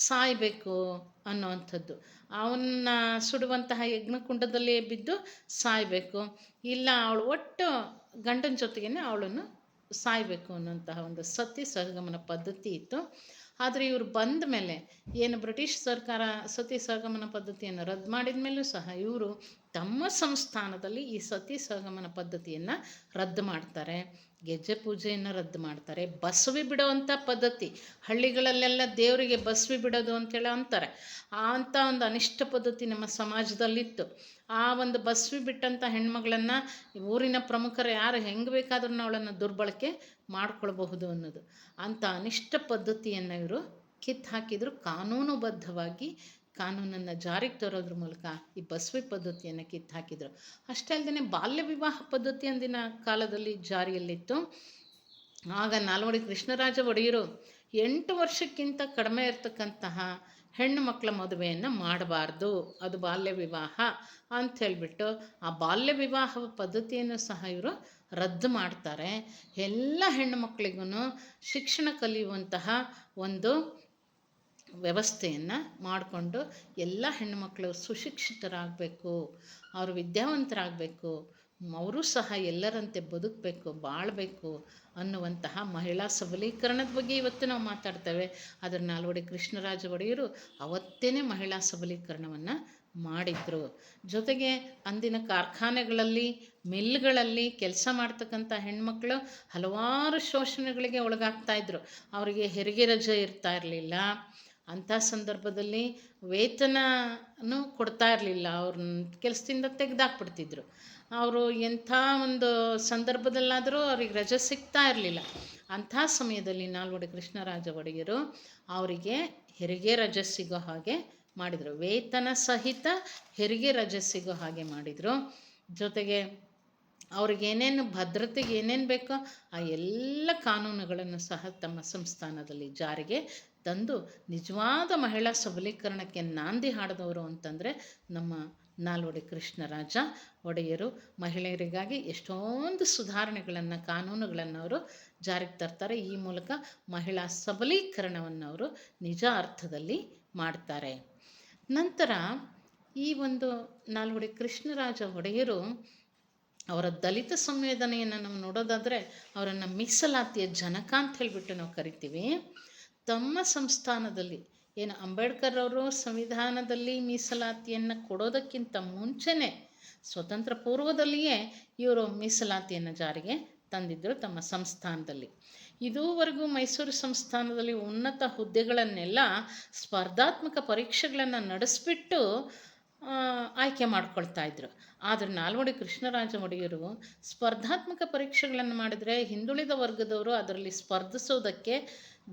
ಸಾಯಬೇಕು ಅನ್ನೋವಂಥದ್ದು, ಅವನ್ನ ಸುಡುವಂತಹ ಯಜ್ಞಕುಂಡದಲ್ಲಿ ಬಿದ್ದು ಸಾಯಬೇಕು, ಇಲ್ಲ ಅವಳು ಒಟ್ಟು ಗಂಡನ ಜೊತೆಗೇ ಅವಳನ್ನು ಸಾಯಬೇಕು ಅನ್ನೋಂತಹ ಒಂದು ಸತಿ ಸಹಗಮನ ಪದ್ಧತಿ ಇತ್ತು. ಆದರೆ ಇವರು ಬಂದ ಮೇಲೆ ಏನು ಬ್ರಿಟಿಷ್ ಸರ್ಕಾರ ಸತಿ ಸಹಗಮನ ಪದ್ಧತಿಯನ್ನು ರದ್ದು ಮಾಡಿದ ಮೇಲೂ ಸಹ ಇವರು ತಮ್ಮ ಸಂಸ್ಥಾನದಲ್ಲಿ ಈ ಸತಿ ಸಹಗಮನ ಪದ್ಧತಿಯನ್ನು ರದ್ದು ಮಾಡ್ತಾರೆ, ಗೆಜ್ಜೆ ಪೂಜೆಯನ್ನು ರದ್ದು ಮಾಡ್ತಾರೆ. ಬಸವಿ ಬಿಡುವಂಥ ಪದ್ಧತಿ, ಹಳ್ಳಿಗಳಲ್ಲೆಲ್ಲ ದೇವರಿಗೆ ಬಸವಿ ಬಿಡೋದು ಅಂತೇಳಿ ಅಂತಾರೆ. ಅಂಥ ಒಂದು ಅನಿಷ್ಟ ಪದ್ಧತಿ ನಮ್ಮ ಸಮಾಜದಲ್ಲಿತ್ತು. ಆ ಒಂದು ಬಸವಿ ಬಿಟ್ಟಂಥ ಹೆಣ್ಮಗಳನ್ನು ಊರಿನ ಪ್ರಮುಖರು ಯಾರು ಹೆಂಗೆ ಬೇಕಾದ್ರೂ ಅವಳನ್ನು ದುರ್ಬಳಕೆ ಮಾಡ್ಕೊಳ್ಬಹುದು ಅನ್ನೋದು, ಅಂಥ ಅನಿಷ್ಟ ಪದ್ಧತಿಯನ್ನು ಇವರು ಕಿತ್ತು ಹಾಕಿದ್ರು. ಕಾನೂನುಬದ್ಧವಾಗಿ ಕಾನೂನನ್ನು ಜಾರಿಗೆ ತರೋದ್ರ ಮೂಲಕ ಈ ಬಸವಿ ಪದ್ಧತಿಯನ್ನು ಕಿತ್ತು ಹಾಕಿದರು. ಅಷ್ಟೇ ಅಲ್ಲದೆ ಬಾಲ್ಯ ವಿವಾಹ ಪದ್ಧತಿ ಅಂದಿನ ಕಾಲದಲ್ಲಿ ಜಾರಿಯಲ್ಲಿತ್ತು. ಆಗ ನಾಲ್ವಡಿ ಕೃಷ್ಣರಾಜ ಒಡೆಯರು 8 ವರ್ಷಕ್ಕಿಂತ ಕಡಿಮೆ ಇರತಕ್ಕಂತಹ ಹೆಣ್ಣು ಮಕ್ಕಳ ಮದುವೆಯನ್ನು ಮಾಡಬಾರ್ದು, ಅದು ಬಾಲ್ಯ ವಿವಾಹ ಅಂಥೇಳ್ಬಿಟ್ಟು ಆ ಬಾಲ್ಯ ವಿವಾಹ ಪದ್ಧತಿಯನ್ನು ಸಹ ಇವರು ರದ್ದು ಮಾಡ್ತಾರೆ. ಎಲ್ಲ ಹೆಣ್ಣು ಮಕ್ಕಳಿಗೂ ಶಿಕ್ಷಣ ಕಲಿಯುವಂತಹ ಒಂದು ವ್ಯವಸ್ಥೆಯನ್ನು ಮಾಡಿಕೊಂಡು ಎಲ್ಲ ಹೆಣ್ಣುಮಕ್ಕಳು ಸುಶಿಕ್ಷಿತರಾಗಬೇಕು, ಅವರು ವಿದ್ಯಾವಂತರಾಗಬೇಕು, ಅವರು ಸಹ ಎಲ್ಲರಂತೆ ಬದುಕಬೇಕು, ಬಾಳಬೇಕು ಅನ್ನುವಂತಹ ಮಹಿಳಾ ಸಬಲೀಕರಣದ ಬಗ್ಗೆ ಇವತ್ತು ನಾವು ಮಾತಾಡ್ತೇವೆ. ಅದರ ನಾಲ್ವಡಿ ಕೃಷ್ಣರಾಜ ಒಡೆಯರು ಅವತ್ತೇ ಮಹಿಳಾ ಸಬಲೀಕರಣವನ್ನು ಮಾಡಿದರು. ಜೊತೆಗೆ ಅಂದಿನ ಕಾರ್ಖಾನೆಗಳಲ್ಲಿ ಮಿಲ್ಗಳಲ್ಲಿ ಕೆಲಸ ಮಾಡ್ತಕ್ಕಂಥ ಹೆಣ್ಮಕ್ಳು ಹಲವಾರು ಶೋಷಣೆಗಳಿಗೆ ಒಳಗಾಗ್ತಾಯಿದ್ರು. ಅವರಿಗೆ ಹೆರಿಗೆ ರಜೆ ಇರ್ತಾ ಇರಲಿಲ್ಲ. ಅಂಥ ಸಂದರ್ಭದಲ್ಲಿ ವೇತನನೂ ಕೊಡ್ತಾ ಇರಲಿಲ್ಲ, ಅವ್ರನ್ನ ಕೆಲಸದಿಂದ ತೆಗೆದಾಕ್ಬಿಡ್ತಿದ್ರು. ಅವರು ಎಂಥ ಒಂದು ಸಂದರ್ಭದಲ್ಲಾದರೂ ಅವ್ರಿಗೆ ರಜೆ ಸಿಗ್ತಾ ಇರಲಿಲ್ಲ. ಅಂಥ ಸಮಯದಲ್ಲಿ ನಾಲ್ವಡಿ ಕೃಷ್ಣರಾಜ ಒಡೆಯರು ಅವರಿಗೆ ಹೆರಿಗೆ ರಜೆ ಸಿಗೋ ಹಾಗೆ ಮಾಡಿದರು, ವೇತನ ಸಹಿತ ಹೆರಿಗೆ ರಜೆ ಸಿಗೋ ಹಾಗೆ ಮಾಡಿದರು. ಜೊತೆಗೆ ಅವ್ರಿಗೇನೇನು ಭದ್ರತೆಗೆ ಏನೇನು ಬೇಕೋ ಆ ಎಲ್ಲ ಕಾನೂನುಗಳನ್ನು ಸಹ ತಮ್ಮ ಸಂಸ್ಥಾನದಲ್ಲಿ ಜಾರಿಗೆ ತಂದು ನಿಜವಾದ ಮಹಿಳಾ ಸಬಲೀಕರಣಕ್ಕೆ ನಾಂದಿ ಹಾಡಿದವರು ಅಂತಂದರೆ ನಮ್ಮ ನಾಲ್ವಡಿ ಕೃಷ್ಣರಾಜ ಒಡೆಯರು. ಮಹಿಳೆಯರಿಗಾಗಿ ಎಷ್ಟೊಂದು ಸುಧಾರಣೆಗಳನ್ನು ಕಾನೂನುಗಳನ್ನು ಅವರು ಜಾರಿಗೆ ತರ್ತಾರೆ. ಈ ಮೂಲಕ ಮಹಿಳಾ ಸಬಲೀಕರಣವನ್ನು ಅವರು ನಿಜ ಅರ್ಥದಲ್ಲಿ ಮಾಡ್ತಾರೆ. ನಂತರ ಈ ಒಂದು ನಾಲ್ವಡಿ ಕೃಷ್ಣರಾಜ ಒಡೆಯರು ಅವರ ದಲಿತ ಸಂವೇದನೆಯನ್ನು ನಾವು ನೋಡೋದಾದರೆ ಅವರನ್ನು ಮೀಸಲಾತಿಯ ಜನಕ ಅಂತ ಹೇಳಿಬಿಟ್ಟು ನಾವು ಕರಿತೀವಿ. ತಮ್ಮ ಸಂಸ್ಥಾನದಲ್ಲಿ ಏನು ಅಂಬೇಡ್ಕರ್ ಅವರು ಸಂವಿಧಾನದಲ್ಲಿ ಮೀಸಲಾತಿಯನ್ನು ಕೊಡೋದಕ್ಕಿಂತ ಮುಂಚೆನೇ ಸ್ವತಂತ್ರ ಪೂರ್ವದಲ್ಲಿಯೇ ಇವರು ಮೀಸಲಾತಿಯನ್ನು ಜಾರಿಗೆ ತಂದಿದ್ದರು ತಮ್ಮ ಸಂಸ್ಥಾನದಲ್ಲಿ. ಇದುವರೆಗೂ ಮೈಸೂರು ಸಂಸ್ಥಾನದಲ್ಲಿ ಉನ್ನತ ಹುದ್ದೆಗಳನ್ನೆಲ್ಲ ಸ್ಪರ್ಧಾತ್ಮಕ ಪರೀಕ್ಷೆಗಳನ್ನು ನಡೆಸಿಬಿಟ್ಟು ಆಯ್ಕೆ ಮಾಡ್ಕೊಳ್ತಾ ಇದ್ರು. ಆದರೆ ನಾಲ್ವಡಿ ಕೃಷ್ಣರಾಜ ಒಡೆಯರು ಸ್ಪರ್ಧಾತ್ಮಕ ಪರೀಕ್ಷೆಗಳನ್ನು ಮಾಡಿದರೆ ಹಿಂದುಳಿದ ವರ್ಗದವರು ಅದರಲ್ಲಿ ಸ್ಪರ್ಧಿಸೋದಕ್ಕೆ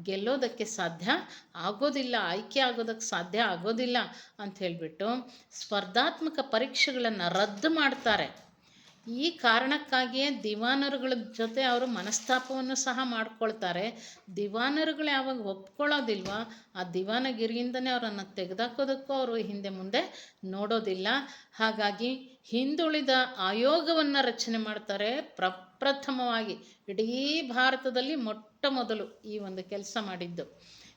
ಗೆಲ್ಲೋದಕ್ಕೆ ಸಾಧ್ಯ ಆಗೋದಿಲ್ಲ, ಆಯ್ಕೆ ಆಗೋದಕ್ಕೆ ಸಾಧ್ಯ ಆಗೋದಿಲ್ಲ ಅಂತ ಹೇಳಿಬಿಟ್ಟು ಸ್ಪರ್ಧಾತ್ಮಕ ಪರೀಕ್ಷೆಗಳನ್ನು ರದ್ದು ಮಾಡ್ತಾರೆ. ಈ ಕಾರಣಕ್ಕಾಗಿಯೇ ದಿವಾನರುಗಳ ಜೊತೆ ಅವರು ಮನಸ್ತಾಪವನ್ನು ಸಹ ಮಾಡ್ಕೊಳ್ತಾರೆ. ದಿವಾನರುಗಳು ಯಾವಾಗ ಒಪ್ಕೊಳ್ಳೋದಿಲ್ವ ಆ ದಿವಾನಗಿರಿಯಿಂದನೇ ಅವರನ್ನು ತೆಗೆದಾಕೋದಕ್ಕೂ ಅವರು ಹಿಂದೆ ಮುಂದೆ ನೋಡೋದಿಲ್ಲ. ಹಾಗಾಗಿ ಹಿಂದುಳಿದ ಆಯೋಗವನ್ನು ರಚನೆ ಮಾಡ್ತಾರೆ. ಪ್ರಪ್ರಥಮವಾಗಿ ಇಡೀ ಭಾರತದಲ್ಲಿ ಮೊಟ್ಟ ಮೊದಲು ಈ ಒಂದು ಕೆಲಸ ಮಾಡಿದ್ದು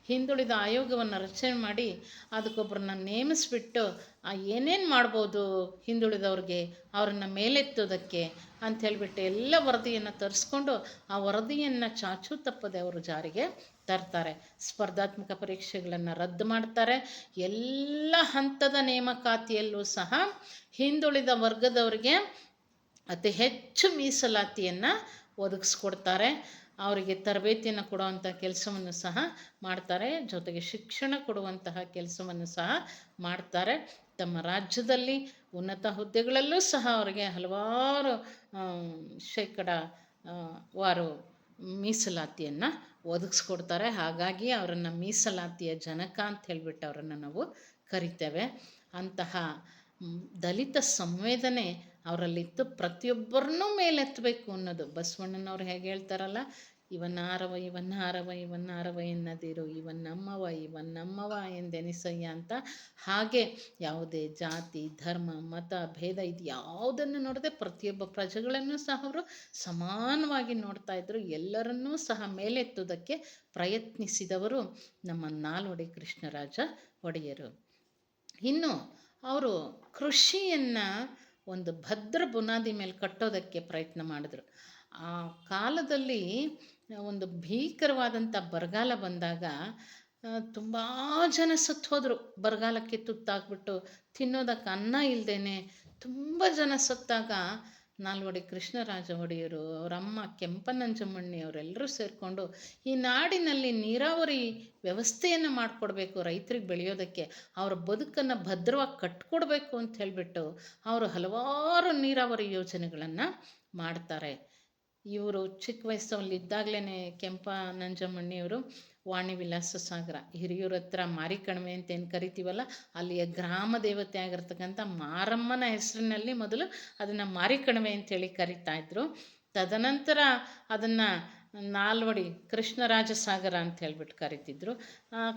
ಹಿಂದುಳಿದ ಆಯೋಗವನ್ನು ರಚನೆ ಮಾಡಿ ಅದಕ್ಕೊಬ್ಬರನ್ನ ನೇಮಿಸ್ಬಿಟ್ಟು ಏನೇನು ಮಾಡ್ಬೋದು ಹಿಂದುಳಿದವ್ರಿಗೆ ಅವರನ್ನು ಮೇಲೆತ್ತೋದಕ್ಕೆ ಅಂಥೇಳ್ಬಿಟ್ಟು ಎಲ್ಲ ವರದಿಯನ್ನು ತರಿಸ್ಕೊಂಡು ಆ ವರದಿಯನ್ನು ಚಾಚೂ ತಪ್ಪದೆ ಅವರು ಜಾರಿಗೆ ತರ್ತಾರೆ. ಸ್ಪರ್ಧಾತ್ಮಕ ಪರೀಕ್ಷೆಗಳನ್ನು ರದ್ದು ಮಾಡ್ತಾರೆ. ಎಲ್ಲ ಹಂತದ ನೇಮಕಾತಿಯಲ್ಲೂ ಸಹ ಹಿಂದುಳಿದ ವರ್ಗದವರಿಗೆ ಅತಿ ಹೆಚ್ಚು ಮೀಸಲಾತಿಯನ್ನು ಒದಗಿಸ್ಕೊಡ್ತಾರೆ. ಅವರಿಗೆ ತರಬೇತಿಯನ್ನು ಕೊಡುವಂಥ ಕೆಲಸವನ್ನು ಸಹ ಮಾಡ್ತಾರೆ. ಜೊತೆಗೆ ಶಿಕ್ಷಣ ಕೊಡುವಂತಹ ಕೆಲಸವನ್ನು ಸಹ ಮಾಡ್ತಾರೆ. ತಮ್ಮ ರಾಜ್ಯದಲ್ಲಿ ಉನ್ನತ ಹುದ್ದೆಗಳಲ್ಲೂ ಸಹ ಅವರಿಗೆ ಹಲವಾರು ಶೇಕಡಾವಾರು ಮೀಸಲಾತಿಯನ್ನು ಒದಗಿಸ್ಕೊಡ್ತಾರೆ. ಹಾಗಾಗಿ ಅವರನ್ನು ಮೀಸಲಾತಿಯ ಜನಕ ಅಂತ ಹೇಳಿಬಿಟ್ಟು ಅವರನ್ನು ನಾವು ಕರಿತೇವೆ. ಅಂತಹ ದಲಿತ ಸಂವೇದನೆ ಅವರಲ್ಲಿತ್ತು. ಪ್ರತಿಯೊಬ್ಬರನ್ನೂ ಮೇಲೆತ್ತಬೇಕು ಅನ್ನೋದು ಬಸವಣ್ಣನವ್ರು ಹೇಗೆ ಹೇಳ್ತಾರಲ್ಲ, ಇವನಾರವ ಇವನಾರವ ಇವನಾರವ ಎನ್ನದಿರು ಇವನ್ನಮ್ಮವ ಎಂದೆನಿಸಯ್ಯ ಅಂತ. ಹಾಗೆ ಯಾವುದೇ ಜಾತಿ ಧರ್ಮ ಮತ ಭೇದ ಇದು ಯಾವುದನ್ನು ನೋಡದೆ ಪ್ರತಿಯೊಬ್ಬ ಪ್ರಜೆಗಳನ್ನು ಸಹ ಅವರು ಸಮಾನವಾಗಿ ನೋಡ್ತಾ ಇದ್ರು. ಎಲ್ಲರನ್ನೂ ಸಹ ಮೇಲೆತ್ತುವುದಕ್ಕೆ ಪ್ರಯತ್ನಿಸಿದವರು ನಮ್ಮ ನಾಲ್ವಡಿ ಕೃಷ್ಣರಾಜ ಒಡೆಯರು. ಇನ್ನು ಅವರು ಕೃಷಿಯನ್ನು ಒಂದು ಭದ್ರ ಬುನಾದಿ ಮೇಲೆ ಕಟ್ಟೋದಕ್ಕೆ ಪ್ರಯತ್ನ ಮಾಡಿದ್ರು. ಆ ಕಾಲದಲ್ಲಿ ಒಂದು ಭೀಕರವಾದಂಥ ಬರಗಾಲ ಬಂದಾಗ ತುಂಬ ಜನ ಸತ್ತು ಹೋದರು. ಬರಗಾಲಕ್ಕೆ ತುತ್ತಾಗ್ಬಿಟ್ಟು ತಿನ್ನೋದಕ್ಕೆ ಅನ್ನ ಇಲ್ಲದೇನೆ ತುಂಬ ಜನ ಸತ್ತಾಗ ನಾಲ್ವಡಿ ಕೃಷ್ಣರಾಜ ಒಡೆಯರು, ಅವರಮ್ಮ ಕೆಂಪನಂಜಮ್ಮಣ್ಣಿ ಅವರೆಲ್ಲರೂ ಸೇರಿಕೊಂಡು ಈ ನಾಡಿನಲ್ಲಿ ನೀರಾವರಿ ವ್ಯವಸ್ಥೆಯನ್ನು ಮಾಡಿಕೊಡ್ಬೇಕು, ರೈತರಿಗೆ ಬೆಳೆಯೋದಕ್ಕೆ ಅವರ ಬದುಕನ್ನು ಭದ್ರವಾಗಿ ಕಟ್ಕೊಡ್ಬೇಕು ಅಂತ ಹೇಳಿಬಿಟ್ಟು ಅವರು ಹಲವಾರು ನೀರಾವರಿ ಯೋಜನೆಗಳನ್ನು ಮಾಡ್ತಾರೆ. ಇವರು ಚಿಕ್ಕ ವಯಸ್ಸಲ್ಲಿದ್ದಾಗಲೇ ಕೆಂಪನಂಜಮ್ಮಣ್ಣಿಯವರು ವಾಣಿ ವಿಲಾಸ ಸಾಗರ ಹಿರಿಯೂರ ಹತ್ರ ಮಾರಿಕಣಿವೆ ಅಂತ ಏನು ಕರಿತೀವಲ್ಲ, ಅಲ್ಲಿಯ ಗ್ರಾಮ ದೇವತೆ ಆಗಿರ್ತಕ್ಕಂಥ ಮಾರಮ್ಮನ ಹೆಸರಿನಲ್ಲಿ ಮೊದಲು ಅದನ್ನು ಮಾರಿಕಣಿವೆ ಅಂತೇಳಿ ಕರಿತಾಯಿದ್ರು. ತದನಂತರ ಅದನ್ನು ನಾಲ್ವಡಿ ಕೃಷ್ಣರಾಜ ಸಾಗರ ಅಂತ ಹೇಳ್ಬಿಟ್ಟು ಕರಿತಿದ್ರು.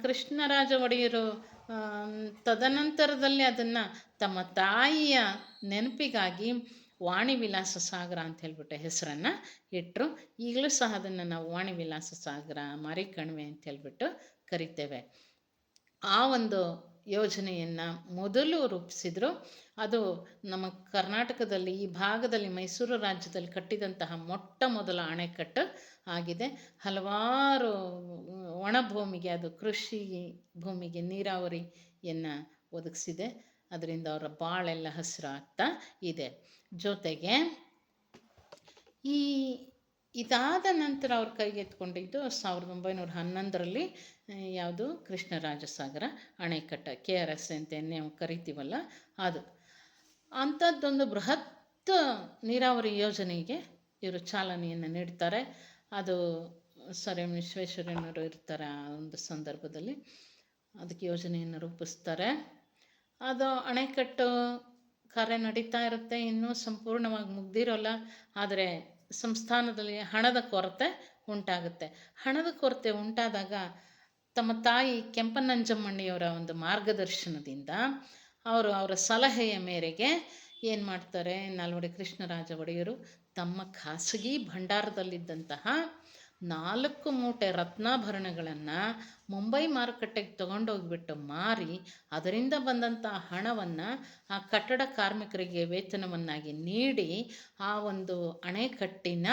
ಕೃಷ್ಣರಾಜ ಒಡೆಯರು ತದನಂತರದಲ್ಲಿ ಅದನ್ನು ತಮ್ಮ ತಾಯಿಯ ನೆನಪಿಗಾಗಿ ವಾಣಿ ವಿಲಾಸ ಸಾಗರ ಅಂತ ಹೇಳ್ಬಿಟ್ಟು ಹೆಸರನ್ನು ಇಟ್ಟರು. ಈಗಲೂ ಸಹ ಅದನ್ನು ನಾವು ವಾಣಿ ವಿಲಾಸ ಸಾಗರ ಮಾರಿಕಣಿವೆ ಅಂತ ಹೇಳ್ಬಿಟ್ಟು ಕರಿತೇವೆ. ಆ ಒಂದು ಯೋಜನೆಯನ್ನು ಮೊದಲು ರೂಪಿಸಿದರು. ಅದು ನಮ್ಮ ಕರ್ನಾಟಕದಲ್ಲಿ ಈ ಭಾಗದಲ್ಲಿ ಮೈಸೂರು ರಾಜ್ಯದಲ್ಲಿ ಕಟ್ಟಿದಂತಹ ಮೊಟ್ಟ ಮೊದಲ ಅಣೆಕಟ್ಟು ಆಗಿದೆ. ಹಲವಾರು ಒಣ ಭೂಮಿಗೆ, ಅದು ಕೃಷಿ ಭೂಮಿಗೆ ನೀರಾವರಿಯನ್ನು ಒದಗಿಸಿದೆ. ಅದರಿಂದ ಅವರ ಬಾಳೆಲ್ಲ ಹಸಿರು ಆಗ್ತಾ ಇದೆ. ಜೊತೆಗೆ ಇದಾದ ನಂತರ ಅವ್ರ ಕೈಗೆತ್ಕೊಂಡಿದ್ದು 1911ರಲ್ಲಿ ಯಾವುದು ಕೃಷ್ಣರಾಜ ಸಾಗರ ಅಣೆಕಟ್ಟು, KRS ಅಂತ ನಾವು ಕರಿತೀವಲ್ಲ ಅದು. ಅಂಥದ್ದೊಂದು ಬೃಹತ್ ನೀರಾವರಿ ಯೋಜನೆಗೆ ಇವರು ಚಾಲನೆಯನ್ನು ನೀಡ್ತಾರೆ. ಅದು ಸರ್ ಎಂ ವಿಶ್ವೇಶ್ವರಯ್ಯನವರು ಇರ್ತಾರೆ ಆ ಒಂದು ಸಂದರ್ಭದಲ್ಲಿ. ಅದಕ್ಕೆ ಯೋಜನೆಯನ್ನು ರೂಪಿಸ್ತಾರೆ. ಅದು ಅಣೆಕಟ್ಟು ಕಾರ್ಯ ನಡೀತಾ ಇರುತ್ತೆ, ಇನ್ನೂ ಸಂಪೂರ್ಣವಾಗಿ ಮುಗ್ದಿರೋಲ್ಲ. ಆದರೆ ಸಂಸ್ಥಾನದಲ್ಲಿ ಹಣದ ಕೊರತೆ ಉಂಟಾಗುತ್ತೆ. ಹಣದ ಕೊರತೆ ಉಂಟಾದಾಗ ತಮ್ಮ ತಾಯಿ ಕೆಂಪನಂಜಮ್ಮಣ್ಣಿಯವರ ಒಂದು ಮಾರ್ಗದರ್ಶನದಿಂದ ಅವರ ಸಲಹೆಯ ಮೇರೆಗೆ ಏನು ಮಾಡ್ತಾರೆ, ನಾಲ್ವಡಿ ಕೃಷ್ಣರಾಜ ಒಡೆಯರು ತಮ್ಮ ಖಾಸಗಿ ಭಂಡಾರದಲ್ಲಿದ್ದಂತಹ 4 ಮೂಟೆ ರತ್ನಾಭರಣಗಳನ್ನು ಮುಂಬೈ ಮಾರುಕಟ್ಟೆಗೆ ತೊಗೊಂಡೋಗ್ಬಿಟ್ಟು ಮಾರಿ ಅದರಿಂದ ಬಂದಂಥ ಹಣವನ್ನು ಆ ಕಟ್ಟಡ ಕಾರ್ಮಿಕರಿಗೆ ವೇತನವನ್ನಾಗಿ ನೀಡಿ ಆ ಒಂದು ಅಣೆಕಟ್ಟಿನ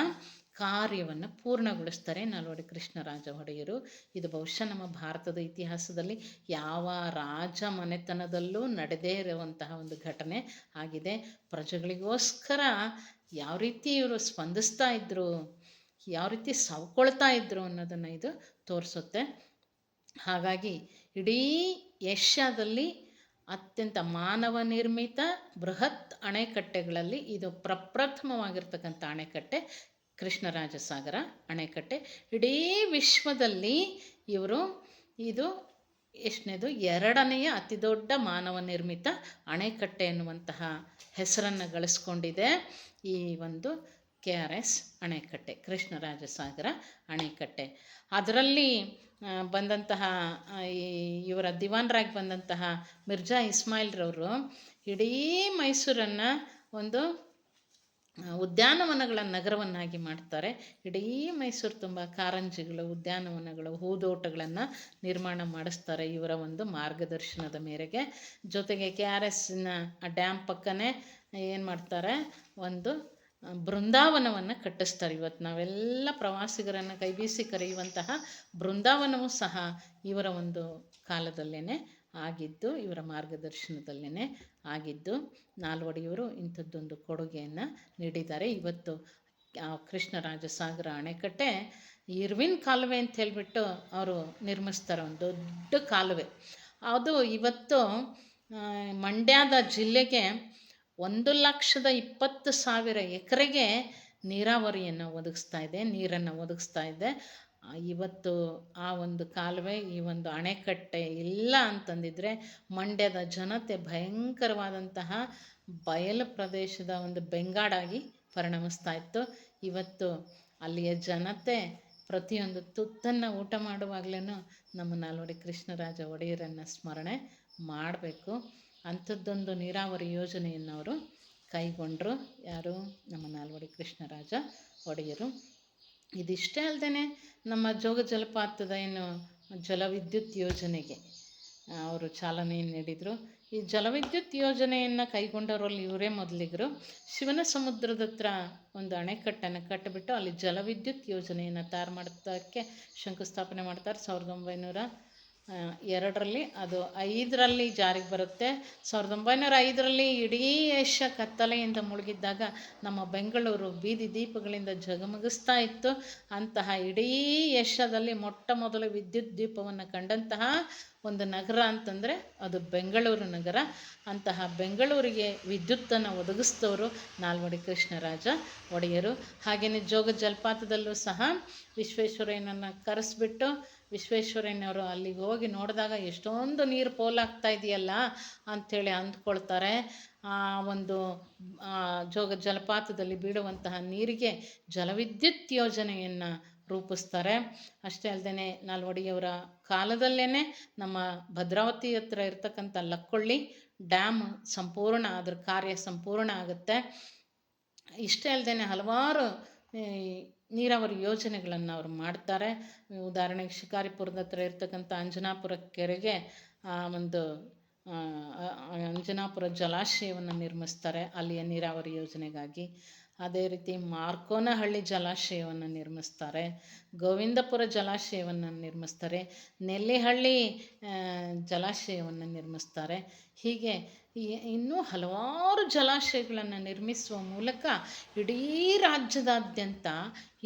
ಕಾರ್ಯವನ್ನು ಪೂರ್ಣಗೊಳಿಸ್ತಾರೆ ನಾಲ್ವಡಿ ಕೃಷ್ಣರಾಜ ಒಡೆಯರು. ಇದು ಬಹುಶಃ ನಮ್ಮ ಭಾರತದ ಇತಿಹಾಸದಲ್ಲಿ ಯಾವ ರಾಜ ಮನೆತನದಲ್ಲೂ ನಡೆದೇ ಇರುವಂತಹ ಒಂದು ಘಟನೆ ಆಗಿದೆ. ಪ್ರಜೆಗಳಿಗೋಸ್ಕರ ಯಾವ ರೀತಿ ಇವರು ಸ್ಪಂದಿಸ್ತಾ ಇದ್ದರು, ಯಾವ ರೀತಿ ಸವಕೊಳ್ತಾ ಇದ್ದರು ಅನ್ನೋದನ್ನು ಇದು ತೋರಿಸುತ್ತೆ. ಹಾಗಾಗಿ ಇಡೀ ಏಷ್ಯಾದಲ್ಲಿ ಅತ್ಯಂತ ಮಾನವ ನಿರ್ಮಿತ ಬೃಹತ್ ಅಣೆಕಟ್ಟೆಗಳಲ್ಲಿ ಇದು ಪ್ರಪ್ರಥಮವಾಗಿರ್ತಕ್ಕಂಥ ಅಣೆಕಟ್ಟೆ ಕೃಷ್ಣರಾಜ ಸಾಗರ ಅಣೆಕಟ್ಟೆ. ಇಡೀ ವಿಶ್ವದಲ್ಲಿ ಇದು ಎಷ್ಟನೇದು 2ನೆಯ ಅತಿ ದೊಡ್ಡ ಮಾನವ ನಿರ್ಮಿತ ಅಣೆಕಟ್ಟೆ ಎನ್ನುವಂತಹ ಹೆಸರನ್ನು ಗಳಿಸ್ಕೊಂಡಿದೆ ಈ ಒಂದು KRS ಅಣೆಕಟ್ಟೆ, ಕೃಷ್ಣರಾಜ ಸಾಗರ ಅಣೆಕಟ್ಟೆ. ಅದರಲ್ಲಿ ಬಂದಂತಹ ಇವರ ದಿವಾನರಾಗಿ ಬಂದಂತಹ ಮಿರ್ಜಾ ಇಸ್ಮಾಯಿಲ್ರವರು ಇಡೀ ಮೈಸೂರನ್ನು ಒಂದು ಉದ್ಯಾನವನಗಳ ನಗರವನ್ನಾಗಿ ಮಾಡ್ತಾರೆ. ಇಡೀ ಮೈಸೂರು ತುಂಬ ಕಾರಂಜಿಗಳು, ಉದ್ಯಾನವನಗಳು, ಹೂದೋಟಗಳನ್ನು ನಿರ್ಮಾಣ ಮಾಡಿಸ್ತಾರೆ ಇವರ ಒಂದು ಮಾರ್ಗದರ್ಶನದ ಮೇರೆಗೆ. ಜೊತೆಗೆ KRSನ ಡ್ಯಾಮ್ ಪಕ್ಕನೇ ಏನು ಮಾಡ್ತಾರೆ, ಒಂದು ಬೃಂದಾವನವನ್ನು ಕಟ್ಟಿಸ್ತಾರೆ. ಇವತ್ತು ನಾವೆಲ್ಲ ಪ್ರವಾಸಿಗರನ್ನು ಕೈಬೀಸಿ ಕರೆಯುವಂತಹ ಬೃಂದಾವನವೂ ಸಹ ಇವರ ಒಂದು ಕಾಲದಲ್ಲೇ ಆಗಿದ್ದು, ಇವರ ಮಾರ್ಗದರ್ಶನದಲ್ಲೇ ಆಗಿದ್ದು. ನಾಲ್ವಡಿಯವರು ಇಂಥದ್ದೊಂದು ಕೊಡುಗೆಯನ್ನು ನೀಡಿದ್ದಾರೆ. ಇವತ್ತು ಕೃಷ್ಣರಾಜ ಸಾಗರ ಅಣೆಕಟ್ಟೆ ಇರ್ವಿನ್ ಕಾಲುವೆ ಅಂತ ಹೇಳಿಬಿಟ್ಟು ಅವರು ನಿರ್ಮಿಸ್ತಾರೆ, ಒಂದು ದೊಡ್ಡ ಕಾಲುವೆ. ಅದು ಇವತ್ತು ಮಂಡ್ಯದ ಜಿಲ್ಲೆಗೆ 1,20,000 ಎಕರೆಗೆ ನೀರಾವರಿಯನ್ನು ಒದಗಿಸ್ತಾ ಇದೆ, ನೀರನ್ನು ಒದಗಿಸ್ತಾ ಇದೆ. ಇವತ್ತು ಆ ಒಂದು ಕಾಲುವೆ, ಈ ಒಂದು ಅಣೆಕಟ್ಟೆ ಇಲ್ಲ ಅಂತಂದಿದ್ರೆ ಮಂಡ್ಯದ ಜನತೆ ಭಯಂಕರವಾದಂತಹ ಬಯಲು ಪ್ರದೇಶದ ಒಂದು ಬೆಂಗಾಡಾಗಿ ಪರಿಣಮಿಸ್ತಾ ಇತ್ತು. ಇವತ್ತು ಅಲ್ಲಿಯ ಜನತೆ ಪ್ರತಿಯೊಂದು ತುತ್ತನ್ನು ಊಟ ಮಾಡುವಾಗಲೂ ನಮ್ಮ ನಾಲ್ವಡಿ ಕೃಷ್ಣರಾಜ ಒಡೆಯರನ್ನು ಸ್ಮರಣೆ ಮಾಡಬೇಕು. ಅಂಥದ್ದೊಂದು ನೀರಾವರಿ ಯೋಜನೆಯನ್ನು ಅವರು ಕೈಗೊಂಡರು. ಯಾರು? ನಮ್ಮ ನಾಲ್ವಡಿ ಕೃಷ್ಣರಾಜ ಒಡೆಯರು. ಇದಿಷ್ಟೇ ಅಲ್ಲದೆ ನಮ್ಮ ಜೋಗ ಜಲಪಾತದ ಏನು ಜಲವಿದ್ಯುತ್ ಯೋಜನೆಗೆ ಅವರು ಚಾಲನೆಯನ್ನು ನೀಡಿದರು. ಈ ಜಲವಿದ್ಯುತ್ ಯೋಜನೆಯನ್ನು ಕೈಗೊಂಡವರಲ್ಲಿ ಇವರೇ ಮೊದಲಿಗರು. ಶಿವನ ಸಮುದ್ರದ ಹತ್ರ ಒಂದು ಅಣೆಕಟ್ಟನ್ನು ಕಟ್ಟಿಬಿಟ್ಟು ಅಲ್ಲಿ ಜಲವಿದ್ಯುತ್ ಯೋಜನೆಯನ್ನು ತಯಾರು ಮಾಡೋದಕ್ಕೆ ಶಂಕುಸ್ಥಾಪನೆ ಮಾಡ್ತಾರೆ 1902ರಲ್ಲಿ. ಅದು 5ರಲ್ಲಿ ಜಾರಿಗೆ ಬರುತ್ತೆ. 1905ರಲ್ಲಿ ಇಡೀ ಏಷ್ಯಾ ಕತ್ತಲೆಯಿಂದ ಮುಳುಗಿದ್ದಾಗ ನಮ್ಮ ಬೆಂಗಳೂರು ಬೀದಿ ದೀಪಗಳಿಂದ ಜಗಮಗಿಸ್ತಾ ಇತ್ತು. ಅಂತಹ ಇಡೀ ಏಷ್ಯಾದಲ್ಲಿ ಮೊಟ್ಟ ಮೊದಲು ವಿದ್ಯುತ್ ದೀಪವನ್ನು ಕಂಡಂತಹ ಒಂದು ನಗರ ಅಂತಂದರೆ ಅದು ಬೆಂಗಳೂರು ನಗರ. ಅಂತಹ ಬೆಂಗಳೂರಿಗೆ ವಿದ್ಯುತ್ತನ್ನು ಒದಗಿಸಿದವರು ನಾಲ್ವಡಿ ಕೃಷ್ಣರಾಜ ಒಡೆಯರು. ಹಾಗೆಯೇ ಜೋಗ ಜಲಪಾತದಲ್ಲೂ ಸಹ ವಿಶ್ವೇಶ್ವರಯ್ಯನನ್ನು ಕರೆಸಿಬಿಟ್ಟು ವಿಶ್ವೇಶ್ವರಯ್ಯನವರು ಅಲ್ಲಿಗೆ ಹೋಗಿ ನೋಡಿದಾಗ ಎಷ್ಟೊಂದು ನೀರು ಪೋಲಾಗ್ತಾ ಇದೆಯಲ್ಲ ಅಂಥೇಳಿ ಅಂದ್ಕೊಳ್ತಾರೆ. ಆ ಒಂದು ಜೋಗ ಜಲಪಾತದಲ್ಲಿ ಬೀಳುವಂತಹ ನೀರಿಗೆ ಜಲವಿದ್ಯುತ್ ಯೋಜನೆಯನ್ನು ರೂಪಿಸ್ತಾರೆ. ಅಷ್ಟೇ ಅಲ್ಲದೆ ನಾಲ್ವಡಿಯವರ ಕಾಲದಲ್ಲೇ ನಮ್ಮ ಭದ್ರಾವತಿ ಹತ್ರ ಇರ್ತಕ್ಕಂಥ ಲಕ್ಕೊಳ್ಳಿ ಡ್ಯಾಮ್ ಸಂಪೂರ್ಣ ಅದರ ಕಾರ್ಯ ಸಂಪೂರ್ಣ ಆಗುತ್ತೆ. ಇಷ್ಟೇ ಅಲ್ಲದೆ ಹಲವಾರು ನೀರಾವರಿ ಯೋಜನೆಗಳನ್ನು ಅವರು ಮಾಡ್ತಾರೆ. ಉದಾಹರಣೆಗೆ ಶಿಕಾರಿಪುರದ ಹತ್ರ ಇರ್ತಕ್ಕಂಥ ಅಂಜನಾಪುರ ಕೆರೆಗೆ ಒಂದು ಅಂಜನಾಪುರ ಜಲಾಶಯವನ್ನು ನಿರ್ಮಿಸ್ತಾರೆ ಅಲ್ಲಿಯ ನೀರಾವರಿ ಯೋಜನೆಗಾಗಿ. ಅದೇ ರೀತಿ ಮಾರ್ಕೋನಹಳ್ಳಿ ಜಲಾಶಯವನ್ನು ನಿರ್ಮಿಸ್ತಾರೆ, ಗೋವಿಂದಪುರ ಜಲಾಶಯವನ್ನು ನಿರ್ಮಿಸ್ತಾರೆ, ನೆಲ್ಲಿಹಳ್ಳಿ ಜಲಾಶಯವನ್ನು ನಿರ್ಮಿಸ್ತಾರೆ. ಹೀಗೆ ಇನ್ನೂ ಹಲವಾರು ಜಲಾಶಯಗಳನ್ನು ನಿರ್ಮಿಸುವ ಮೂಲಕ ಇಡೀ ರಾಜ್ಯದಾದ್ಯಂತ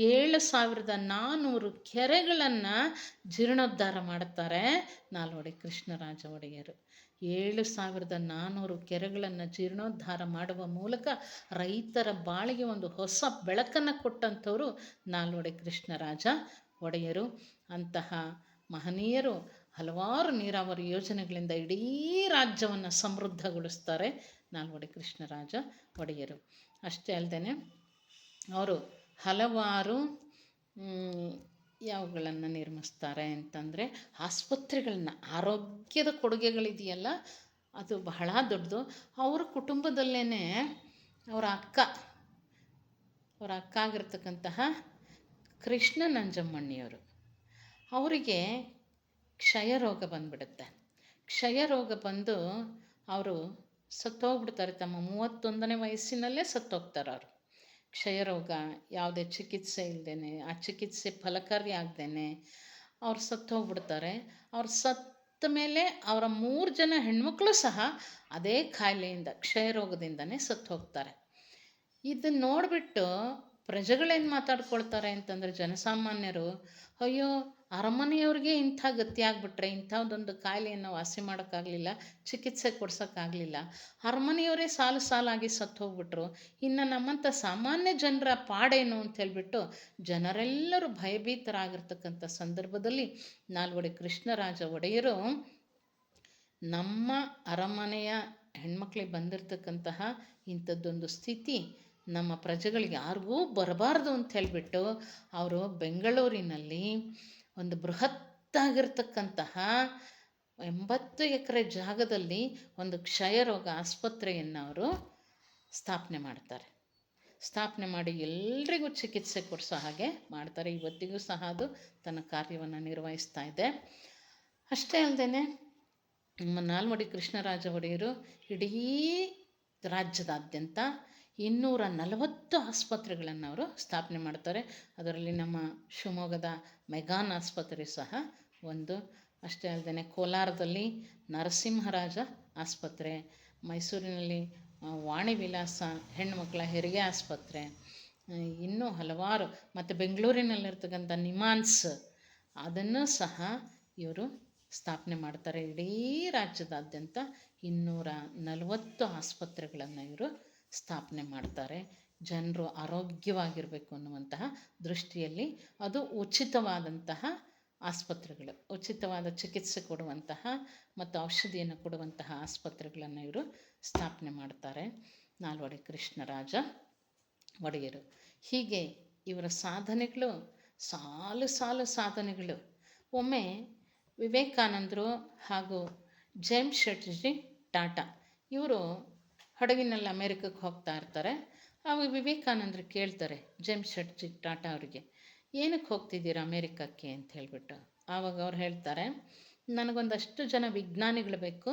7400 ಕೆರೆಗಳನ್ನು ಜೀರ್ಣೋದ್ಧಾರ ಮಾಡುತ್ತಾರೆ ನಾಲ್ವಡಿ ಕೃಷ್ಣರಾಜ ಒಡೆಯರು. 7400 ಕೆರೆಗಳನ್ನು ಜೀರ್ಣೋದ್ಧಾರ ಮಾಡುವ ಮೂಲಕ ರೈತರ ಬಾಳಿಗೆ ಒಂದು ಹೊಸ ಬೆಳಕನ್ನು ಕೊಟ್ಟಂಥವರು ನಾಲ್ವಡಿ ಕೃಷ್ಣರಾಜ ಒಡೆಯರು. ಅಂತಹ ಮಹನೀಯರು ಹಲವಾರು ನೀರಾವರಿ ಯೋಜನೆಗಳಿಂದ ಇಡೀ ರಾಜ್ಯವನ್ನು ಸಮೃದ್ಧಗೊಳಿಸ್ತಾರೆ ನಾಲ್ವಡಿ ಕೃಷ್ಣರಾಜ ಒಡೆಯರು. ಅಷ್ಟೇ ಅಲ್ಲದೆ ಅವರು ಹಲವಾರು ಯಾವುಗಳನ್ನು ನಿರ್ಮಿಸ್ತಾರೆ ಅಂತಂದರೆ ಆಸ್ಪತ್ರೆಗಳನ್ನ, ಆರೋಗ್ಯದ ಕೊಡುಗೆಗಳಿದೆಯಲ್ಲ ಅದು ಬಹಳ ದೊಡ್ಡದು. ಅವ್ರ ಕುಟುಂಬದಲ್ಲೇ ಅವರ ಅಕ್ಕ ಆಗಿರ್ತಕ್ಕಂತಹ ಕೃಷ್ಣ ನಂಜಮ್ಮಣ್ಣಿಯವರು, ಅವರಿಗೆ ಕ್ಷಯರೋಗ ಬಂದುಬಿಡುತ್ತೆ. ಕ್ಷಯರೋಗ ಬಂದು ಅವರು ಸತ್ತೋಗ್ಬಿಡ್ತಾರೆ. ತಮ್ಮ 31ನೇ ವಯಸ್ಸಿನಲ್ಲೇ ಸತ್ತೋಗ್ತಾರೆ ಅವರು. ಕ್ಷಯರೋಗ ಯಾವುದೇ ಚಿಕಿತ್ಸೆ ಇಲ್ಲದೇ, ಆ ಚಿಕಿತ್ಸೆ ಫಲಕಾರಿ ಆಗದೇ ಅವ್ರು ಸತ್ತೋಗ್ಬಿಡ್ತಾರೆ. ಅವ್ರು ಸತ್ತ ಮೇಲೆ ಅವರ 3 ಜನ ಹೆಣ್ಮಕ್ಳು ಸಹ ಅದೇ ಕಾಯಿಲೆಯಿಂದ ಕ್ಷಯರೋಗದಿಂದನೇ ಸತ್ತು ಹೋಗ್ತಾರೆ. ಇದನ್ನು ನೋಡಿಬಿಟ್ಟು ಪ್ರಜೆಗಳೇನು ಮಾತಾಡ್ಕೊಳ್ತಾರೆ ಅಂತಂದರೆ, ಜನಸಾಮಾನ್ಯರು, ಅಯ್ಯೋ ಅರಮನೆಯವ್ರಿಗೆ ಇಂಥ ಗತಿ ಆಗಿಬಿಟ್ರೆ, ಇಂಥದ್ದೊಂದು ಕಾಯಿಲೆಯನ್ನು ವಾಸಿ ಮಾಡೋಕ್ಕಾಗಲಿಲ್ಲ, ಚಿಕಿತ್ಸೆ ಕೊಡ್ಸೋಕ್ಕಾಗಲಿಲ್ಲ, ಅರಮನೆಯವರೇ ಸಾಲಾಗಿ ಸತ್ತು ಹೋಗ್ಬಿಟ್ರು, ಇನ್ನು ನಮ್ಮಂಥ ಸಾಮಾನ್ಯ ಜನರ ಪಾಡೇನು ಅಂತ ಹೇಳ್ಬಿಟ್ಟು ಜನರೆಲ್ಲರೂ ಭಯಭೀತರಾಗಿರ್ತಕ್ಕಂಥ ಸಂದರ್ಭದಲ್ಲಿ ನಾಲ್ವಡಿ ಕೃಷ್ಣರಾಜ ಒಡೆಯರು ನಮ್ಮ ಅರಮನೆಯ ಹೆಣ್ಮಕ್ಳಿಗೆ ಬಂದಿರತಕ್ಕಂತಹ ಇಂಥದ್ದೊಂದು ಸ್ಥಿತಿ ನಮ್ಮ ಪ್ರಜೆಗಳಿಗೆ ಯಾರಿಗೂ ಬರಬಾರ್ದು ಅಂತ ಹೇಳಿಬಿಟ್ಟು ಅವರು ಬೆಂಗಳೂರಿನಲ್ಲಿ ಒಂದು ಬೃಹತ್ತಾಗಿರ್ತಕ್ಕಂತಹ 80 ಎಕರೆ ಜಾಗದಲ್ಲಿ ಒಂದು ಕ್ಷಯರೋಗ ಆಸ್ಪತ್ರೆಯನ್ನು ಅವರು ಸ್ಥಾಪನೆ ಮಾಡ್ತಾರೆ. ಸ್ಥಾಪನೆ ಮಾಡಿ ಎಲ್ರಿಗೂ ಚಿಕಿತ್ಸೆ ಕೊಡಿಸೋ ಹಾಗೆ ಮಾಡ್ತಾರೆ. ಇವತ್ತಿಗೂ ಸಹ ಅದು ತನ್ನ ಕಾರ್ಯವನ್ನು ನಿರ್ವಹಿಸ್ತಾ ಇದೆ. ಅಷ್ಟೇ ಅಲ್ಲದೆ ನಮ್ಮ ನಾಲ್ವಡಿ ಕೃಷ್ಣರಾಜ ಒಡೆಯರು ಇಡೀ ರಾಜ್ಯದಾದ್ಯಂತ 240 ಆಸ್ಪತ್ರೆಗಳನ್ನು ಅವರು ಸ್ಥಾಪನೆ ಮಾಡ್ತಾರೆ. ಅದರಲ್ಲಿ ನಮ್ಮ ಶಿವಮೊಗ್ಗದ ಮೆಗಾನ್ ಆಸ್ಪತ್ರೆ ಸಹ ಒಂದು. ಅಷ್ಟೇ ಅಲ್ಲದೆ ಕೋಲಾರದಲ್ಲಿ ನರಸಿಂಹರಾಜ ಆಸ್ಪತ್ರೆ, ಮೈಸೂರಿನಲ್ಲಿ ವಾಣಿ ವಿಲಾಸ ಹೆಣ್ಣುಮಕ್ಕಳ ಹೆರಿಗೆ ಆಸ್ಪತ್ರೆ, ಇನ್ನೂ ಹಲವಾರು, ಮತ್ತು ಬೆಂಗಳೂರಿನಲ್ಲಿರ್ತಕ್ಕಂಥ ನಿಮಾನ್ಸ್ ಅದನ್ನು ಸಹ ಇವರು ಸ್ಥಾಪನೆ ಮಾಡ್ತಾರೆ. ಇಡೀ ರಾಜ್ಯದಾದ್ಯಂತ 240 ಆಸ್ಪತ್ರೆಗಳನ್ನು ಇವರು ಸ್ಥಾಪನೆ ಮಾಡ್ತಾರೆ. ಜನರು ಆರೋಗ್ಯವಾಗಿರಬೇಕು ಅನ್ನುವಂತಹ ದೃಷ್ಟಿಯಲ್ಲಿ ಅದು ಉಚಿತವಾದಂತಹ ಆಸ್ಪತ್ರೆಗಳು, ಉಚಿತವಾದ ಚಿಕಿತ್ಸೆ ಕೊಡುವಂತಹ ಮತ್ತು ಔಷಧಿಯನ್ನು ಕೊಡುವಂತಹ ಆಸ್ಪತ್ರೆಗಳನ್ನು ಇವರು ಸ್ಥಾಪನೆ ಮಾಡ್ತಾರೆ ನಾಲ್ವಡಿ ಕೃಷ್ಣರಾಜ ಒಡೆಯರು. ಹೀಗೆ ಇವರ ಸಾಧನೆಗಳು ಸಾಲು ಸಾಲು ಸಾಧನೆಗಳು. ಒಮ್ಮೆ ವಿವೇಕಾನಂದರು ಹಾಗೂ ಜೇಮ್ಸ್ ಶೆಟ್ಜಿ ಟಾಟಾ ಇವರು ಹಡಗಿನಲ್ಲಿ ಅಮೇರಿಕಕ್ಕೆ ಹೋಗ್ತಾ ಇರ್ತಾರೆ. ಆವಾಗ ವಿವೇಕಾನಂದರು ಕೇಳ್ತಾರೆ ಜೇಮ್ಸ್ ಶೆಟ್ಜಿ ಟಾಟಾ ಅವರಿಗೆ, ಏನಕ್ಕೆ ಹೋಗ್ತಿದ್ದೀರಾ ಅಮೇರಿಕಕ್ಕೆ ಅಂತ ಹೇಳಿಬಿಟ್ಟು. ಆವಾಗ ಅವ್ರು ಹೇಳ್ತಾರೆ, ನನಗೊಂದಷ್ಟು ಜನ ವಿಜ್ಞಾನಿಗಳು ಬೇಕು,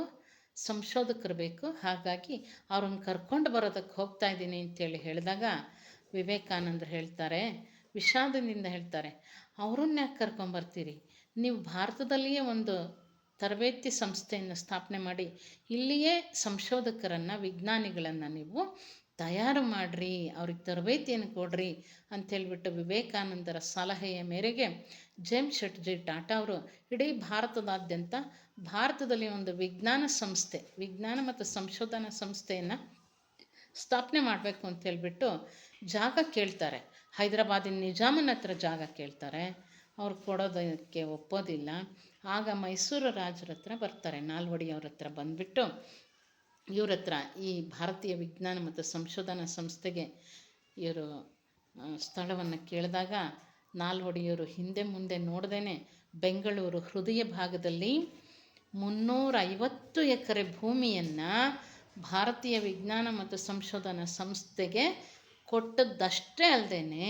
ಸಂಶೋಧಕರು ಬೇಕು, ಹಾಗಾಗಿ ಅವ್ರನ್ನ ಕರ್ಕೊಂಡು ಬರೋದಕ್ಕೆ ಹೋಗ್ತಾ ಇದ್ದೀನಿ ಅಂತೇಳಿ ಹೇಳಿದಾಗ ವಿವೇಕಾನಂದರು ಹೇಳ್ತಾರೆ, ವಿಷಾದದಿಂದ ಹೇಳ್ತಾರೆ, ಅವ್ರನ್ನ ಯಾಕೆ ಕರ್ಕೊಂಬರ್ತೀರಿ, ನೀವು ಭಾರತದಲ್ಲಿಯೇ ಒಂದು ತರಬೇತಿ ಸಂಸ್ಥೆಯನ್ನು ಸ್ಥಾಪನೆ ಮಾಡಿ ಇಲ್ಲಿಯೇ ಸಂಶೋಧಕರನ್ನು ವಿಜ್ಞಾನಿಗಳನ್ನು ನೀವು ತಯಾರು ಮಾಡಿರಿ, ಅವ್ರಿಗೆ ತರಬೇತಿಯನ್ನು ಕೊಡ್ರಿ ಅಂಥೇಳ್ಬಿಟ್ಟು ವಿವೇಕಾನಂದರ ಸಲಹೆಯ ಮೇರೆಗೆ ಜೇಮ್ಸ್ ಶೆಟ್ಜಿ ಟಾಟಾ ಅವರು ಇಡೀ ಭಾರತದಾದ್ಯಂತ ಭಾರತದಲ್ಲಿ ಒಂದು ವಿಜ್ಞಾನ ಮತ್ತು ಸಂಶೋಧನಾ ಸಂಸ್ಥೆಯನ್ನು ಸ್ಥಾಪನೆ ಮಾಡಬೇಕು ಅಂತೇಳ್ಬಿಟ್ಟು ಜಾಗ ಕೇಳ್ತಾರೆ. ಹೈದರಾಬಾದಿನ ನಿಜಾಮನ ಹತ್ರ ಜಾಗ ಕೇಳ್ತಾರೆ. ಅವ್ರು ಕೊಡೋದಕ್ಕೆ ಒಪ್ಪೋದಿಲ್ಲ. ಆಗ ಮೈಸೂರು ರಾಜರ ಹತ್ರ ಬರ್ತಾರೆ, ನಾಲ್ವಡಿ ಅವ್ರ ಹತ್ರ ಬಂದುಬಿಟ್ಟು ಇವ್ರ ಹತ್ರ ಈ ಭಾರತೀಯ ವಿಜ್ಞಾನ ಮತ್ತು ಸಂಶೋಧನಾ ಸಂಸ್ಥೆಗೆ ಇವರು ಸ್ಥಳವನ್ನು ಕೇಳಿದಾಗ ನಾಲ್ವಡಿಯವರು ಹಿಂದೆ ಮುಂದೆ ನೋಡ್ದೇ ಬೆಂಗಳೂರು ಹೃದಯ ಭಾಗದಲ್ಲಿ 350 ಎಕರೆ ಭೂಮಿಯನ್ನು ಭಾರತೀಯ ವಿಜ್ಞಾನ ಮತ್ತು ಸಂಶೋಧನಾ ಸಂಸ್ಥೆಗೆ ಕೊಟ್ಟದ್ದಷ್ಟೇ ಅಲ್ಲದೆ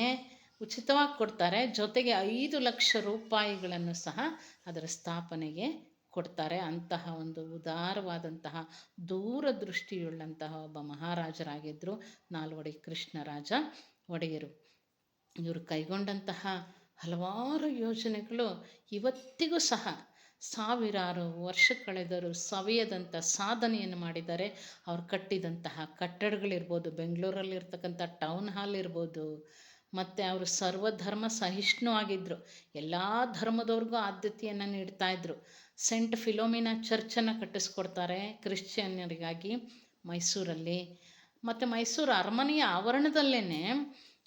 ಉಚಿತವಾಗಿ ಕೊಡ್ತಾರೆ. ಜೊತೆಗೆ 5 ಲಕ್ಷ ರೂಪಾಯಿಗಳನ್ನು ಸಹ ಅದರ ಸ್ಥಾಪನೆಗೆ ಕೊಡ್ತಾರೆ. ಅಂತಹ ಒಂದು ಉದಾರವಾದಂತಹ ದೂರದೃಷ್ಟಿಯುಳ್ಳಂತಹ ಒಬ್ಬ ಮಹಾರಾಜರಾಗಿದ್ದರು ನಾಲ್ವಡಿ ಕೃಷ್ಣರಾಜ ಒಡೆಯರು. ಇವರು ಕೈಗೊಂಡಂತಹ ಹಲವಾರು ಯೋಜನೆಗಳು ಇವತ್ತಿಗೂ ಸಹ ಸಾವಿರಾರು ವರ್ಷ ಕಳೆದರೂ ಸವಿಯದಂಥ ಸಾಧನೆಯನ್ನು ಮಾಡಿದ್ದಾರೆ. ಅವ್ರು ಕಟ್ಟಿದಂತಹ ಕಟ್ಟಡಗಳಿರ್ಬೋದು, ಬೆಂಗಳೂರಲ್ಲಿರ್ತಕ್ಕಂಥ ಟೌನ್ ಹಾಲ್ ಇರ್ಬೋದು, ಮತ್ತು ಅವರು ಸರ್ವಧರ್ಮ ಸಹಿಷ್ಣು ಆಗಿದ್ದರು. ಎಲ್ಲ ಧರ್ಮದವ್ರಿಗೂ ಆದ್ಯತೆಯನ್ನು ನೀಡ್ತಾಯಿದ್ರು. ಸೆಂಟ್ ಫಿಲೋಮಿನಾ ಚರ್ಚನ್ನು ಕಟ್ಟಿಸ್ಕೊಡ್ತಾರೆ ಕ್ರಿಶ್ಚಿಯನ್ನರಿಗಾಗಿ ಮೈಸೂರಲ್ಲಿ. ಮತ್ತು ಮೈಸೂರು ಅರಮನೆಯ ಆವರಣದಲ್ಲೇ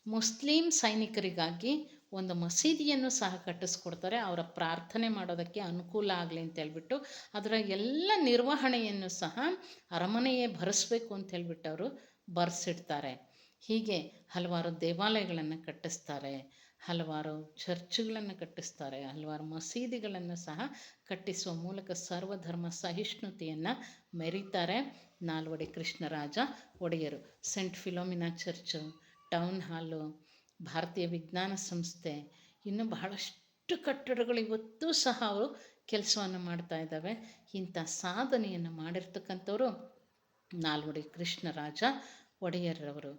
ಮುಸ್ಲಿಂ ಸೈನಿಕರಿಗಾಗಿ ಒಂದು ಮಸೀದಿಯನ್ನು ಸಹ ಕಟ್ಟಿಸ್ಕೊಡ್ತಾರೆ, ಅವರ ಪ್ರಾರ್ಥನೆ ಮಾಡೋದಕ್ಕೆ ಅನುಕೂಲ ಆಗಲಿ ಅಂತೇಳ್ಬಿಟ್ಟು. ಅದರ ಎಲ್ಲ ನಿರ್ವಹಣೆಯನ್ನು ಸಹ ಅರಮನೆಯೇ ಭರಿಸ್ಬೇಕು ಅಂತೇಳ್ಬಿಟ್ಟು ಅವರು ಬರೆಸಿಡ್ತಾರೆ. ಹೀಗೆ ಹಲವಾರು ದೇವಾಲಯಗಳನ್ನು ಕಟ್ಟಿಸ್ತಾರೆ, ಹಲವಾರು ಚರ್ಚ್ಗಳನ್ನು ಕಟ್ಟಿಸ್ತಾರೆ, ಹಲವಾರು ಮಸೀದಿಗಳನ್ನು ಸಹ ಕಟ್ಟಿಸುವ ಮೂಲಕ ಸರ್ವಧರ್ಮ ಸಹಿಷ್ಣುತೆಯನ್ನು ಮೆರೀತಾರೆ ನಾಲ್ವಡಿ ಕೃಷ್ಣರಾಜ ಒಡೆಯರು. ಸೆಂಟ್ ಫಿಲೋಮಿನಾ ಚರ್ಚು, ಟೌನ್ ಹಾಲು, ಭಾರತೀಯ ವಿಜ್ಞಾನ ಸಂಸ್ಥೆ, ಇನ್ನು ಬಹಳಷ್ಟು ಕಟ್ಟಡಗಳು ಇವತ್ತೂ ಸಹ ಅವರು ಕೆಲಸವನ್ನು ಮಾಡ್ತಾ ಇದ್ದಾವೆ. ಇಂಥ ಸಾಧನೆಯನ್ನು ಮಾಡಿರ್ತಕ್ಕಂಥವರು ನಾಲ್ವಡಿ ಕೃಷ್ಣರಾಜ ಒಡೆಯರವರು.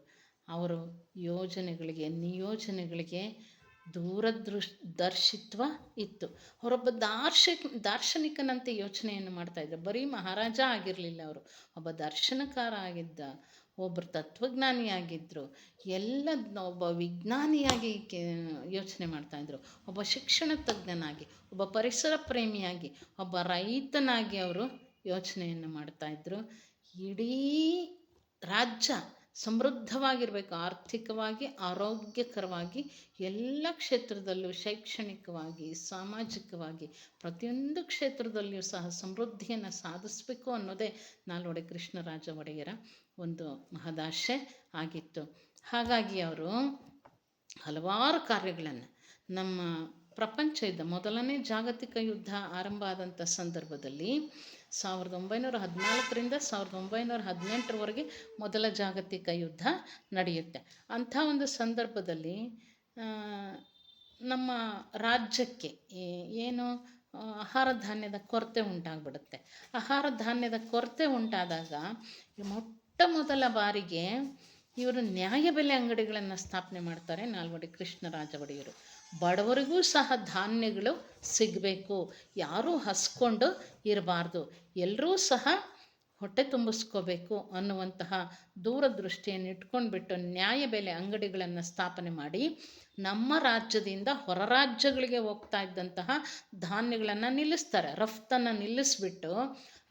ಅವರು ಯೋಜನೆಗಳಿಗೆ ನಿಯೋಜನೆಗಳಿಗೆ ದರ್ಶಿತ್ವ ಇತ್ತು. ಅವರೊಬ್ಬ ದಾರ್ಶನಿಕನಂತೆ ಯೋಚನೆಯನ್ನು ಮಾಡ್ತಾಯಿದ್ರು. ಬರೀ ಮಹಾರಾಜ ಆಗಿರಲಿಲ್ಲ, ಅವರು ಒಬ್ಬ ದರ್ಶನಕಾರ ಆಗಿದ್ದ, ಒಬ್ಬರು ತತ್ವಜ್ಞಾನಿಯಾಗಿದ್ದರು, ಎಲ್ಲ ಒಬ್ಬ ವಿಜ್ಞಾನಿಯಾಗಿ ಯೋಚನೆ ಮಾಡ್ತಾಯಿದ್ರು, ಒಬ್ಬ ಶಿಕ್ಷಣ ತಜ್ಞನಾಗಿ, ಒಬ್ಬ ಪರಿಸರ ಪ್ರೇಮಿಯಾಗಿ, ಒಬ್ಬ ರೈತನಾಗಿ ಅವರು ಯೋಚನೆಯನ್ನು ಮಾಡ್ತಾಯಿದ್ರು. ಇಡೀ ರಾಜ್ಯ ಸಮೃದ್ಧವಾಗಿರಬೇಕು, ಆರ್ಥಿಕವಾಗಿ ಆರೋಗ್ಯಕರವಾಗಿ, ಎಲ್ಲ ಕ್ಷೇತ್ರದಲ್ಲೂ ಶೈಕ್ಷಣಿಕವಾಗಿ ಸಾಮಾಜಿಕವಾಗಿ ಪ್ರತಿಯೊಂದು ಕ್ಷೇತ್ರದಲ್ಲಿಯೂ ಸಹ ಸಮೃದ್ಧಿಯನ್ನು ಸಾಧಿಸಬೇಕು ಅನ್ನೋದೇ ನಾಲ್ವಡಿ ಕೃಷ್ಣರಾಜ ಒಡೆಯರ ಒಂದು ಮಹದಾಶೆ ಆಗಿತ್ತು. ಹಾಗಾಗಿ ಅವರು ಹಲವಾರು ಕಾರ್ಯಗಳನ್ನು ನಮ್ಮ ಪ್ರಪಂಚ ಯುದ್ಧ, ಮೊದಲನೇ ಜಾಗತಿಕ ಯುದ್ಧ ಆರಂಭ ಆದಂಥ ಸಂದರ್ಭದಲ್ಲಿ 1914ರಿಂದ 1918ರವರೆಗೆ ಮೊದಲ ಜಾಗತಿಕ ಯುದ್ಧ ನಡೆಯುತ್ತೆ. ಅಂಥ ಒಂದು ಸಂದರ್ಭದಲ್ಲಿ ನಮ್ಮ ರಾಜ್ಯಕ್ಕೆ ಏನು ಆಹಾರ ಧಾನ್ಯದ ಕೊರತೆ ಉಂಟಾಗ್ಬಿಡುತ್ತೆ. ಆಹಾರ ಧಾನ್ಯದ ಕೊರತೆ ಉಂಟಾದಾಗ ಮೊಟ್ಟ ಮೊದಲ ಬಾರಿಗೆ ಇವರು ನ್ಯಾಯಬೆಲೆ ಅಂಗಡಿಗಳನ್ನು ಸ್ಥಾಪನೆ ಮಾಡ್ತಾರೆ ನಾಲ್ವಡಿ ಕೃಷ್ಣರಾಜ ಒಡೆಯರು. ಬಡವರಿಗೂ ಸಹ ಧಾನ್ಯಗಳು ಸಿಗಬೇಕು, ಯಾರೂ ಹಸ್ಕೊಂಡು ಇರಬಾರ್ದು, ಎಲ್ಲರೂ ಸಹ ಹೊಟ್ಟೆ ತುಂಬಿಸ್ಕೋಬೇಕು ಅನ್ನುವಂತಹ ದೂರದೃಷ್ಟಿಯನ್ನು ಇಟ್ಕೊಂಡ್ಬಿಟ್ಟು ನ್ಯಾಯಬೆಲೆ ಅಂಗಡಿಗಳನ್ನು ಸ್ಥಾಪನೆ ಮಾಡಿ ನಮ್ಮ ರಾಜ್ಯದಿಂದ ಹೊರ ರಾಜ್ಯಗಳಿಗೆ ಹೋಗ್ತಾ ಇದ್ದಂತಹ ಧಾನ್ಯಗಳನ್ನು ನಿಲ್ಲಿಸ್ತಾರೆ. ರಫ್ತನ್ನು ನಿಲ್ಲಿಸ್ಬಿಟ್ಟು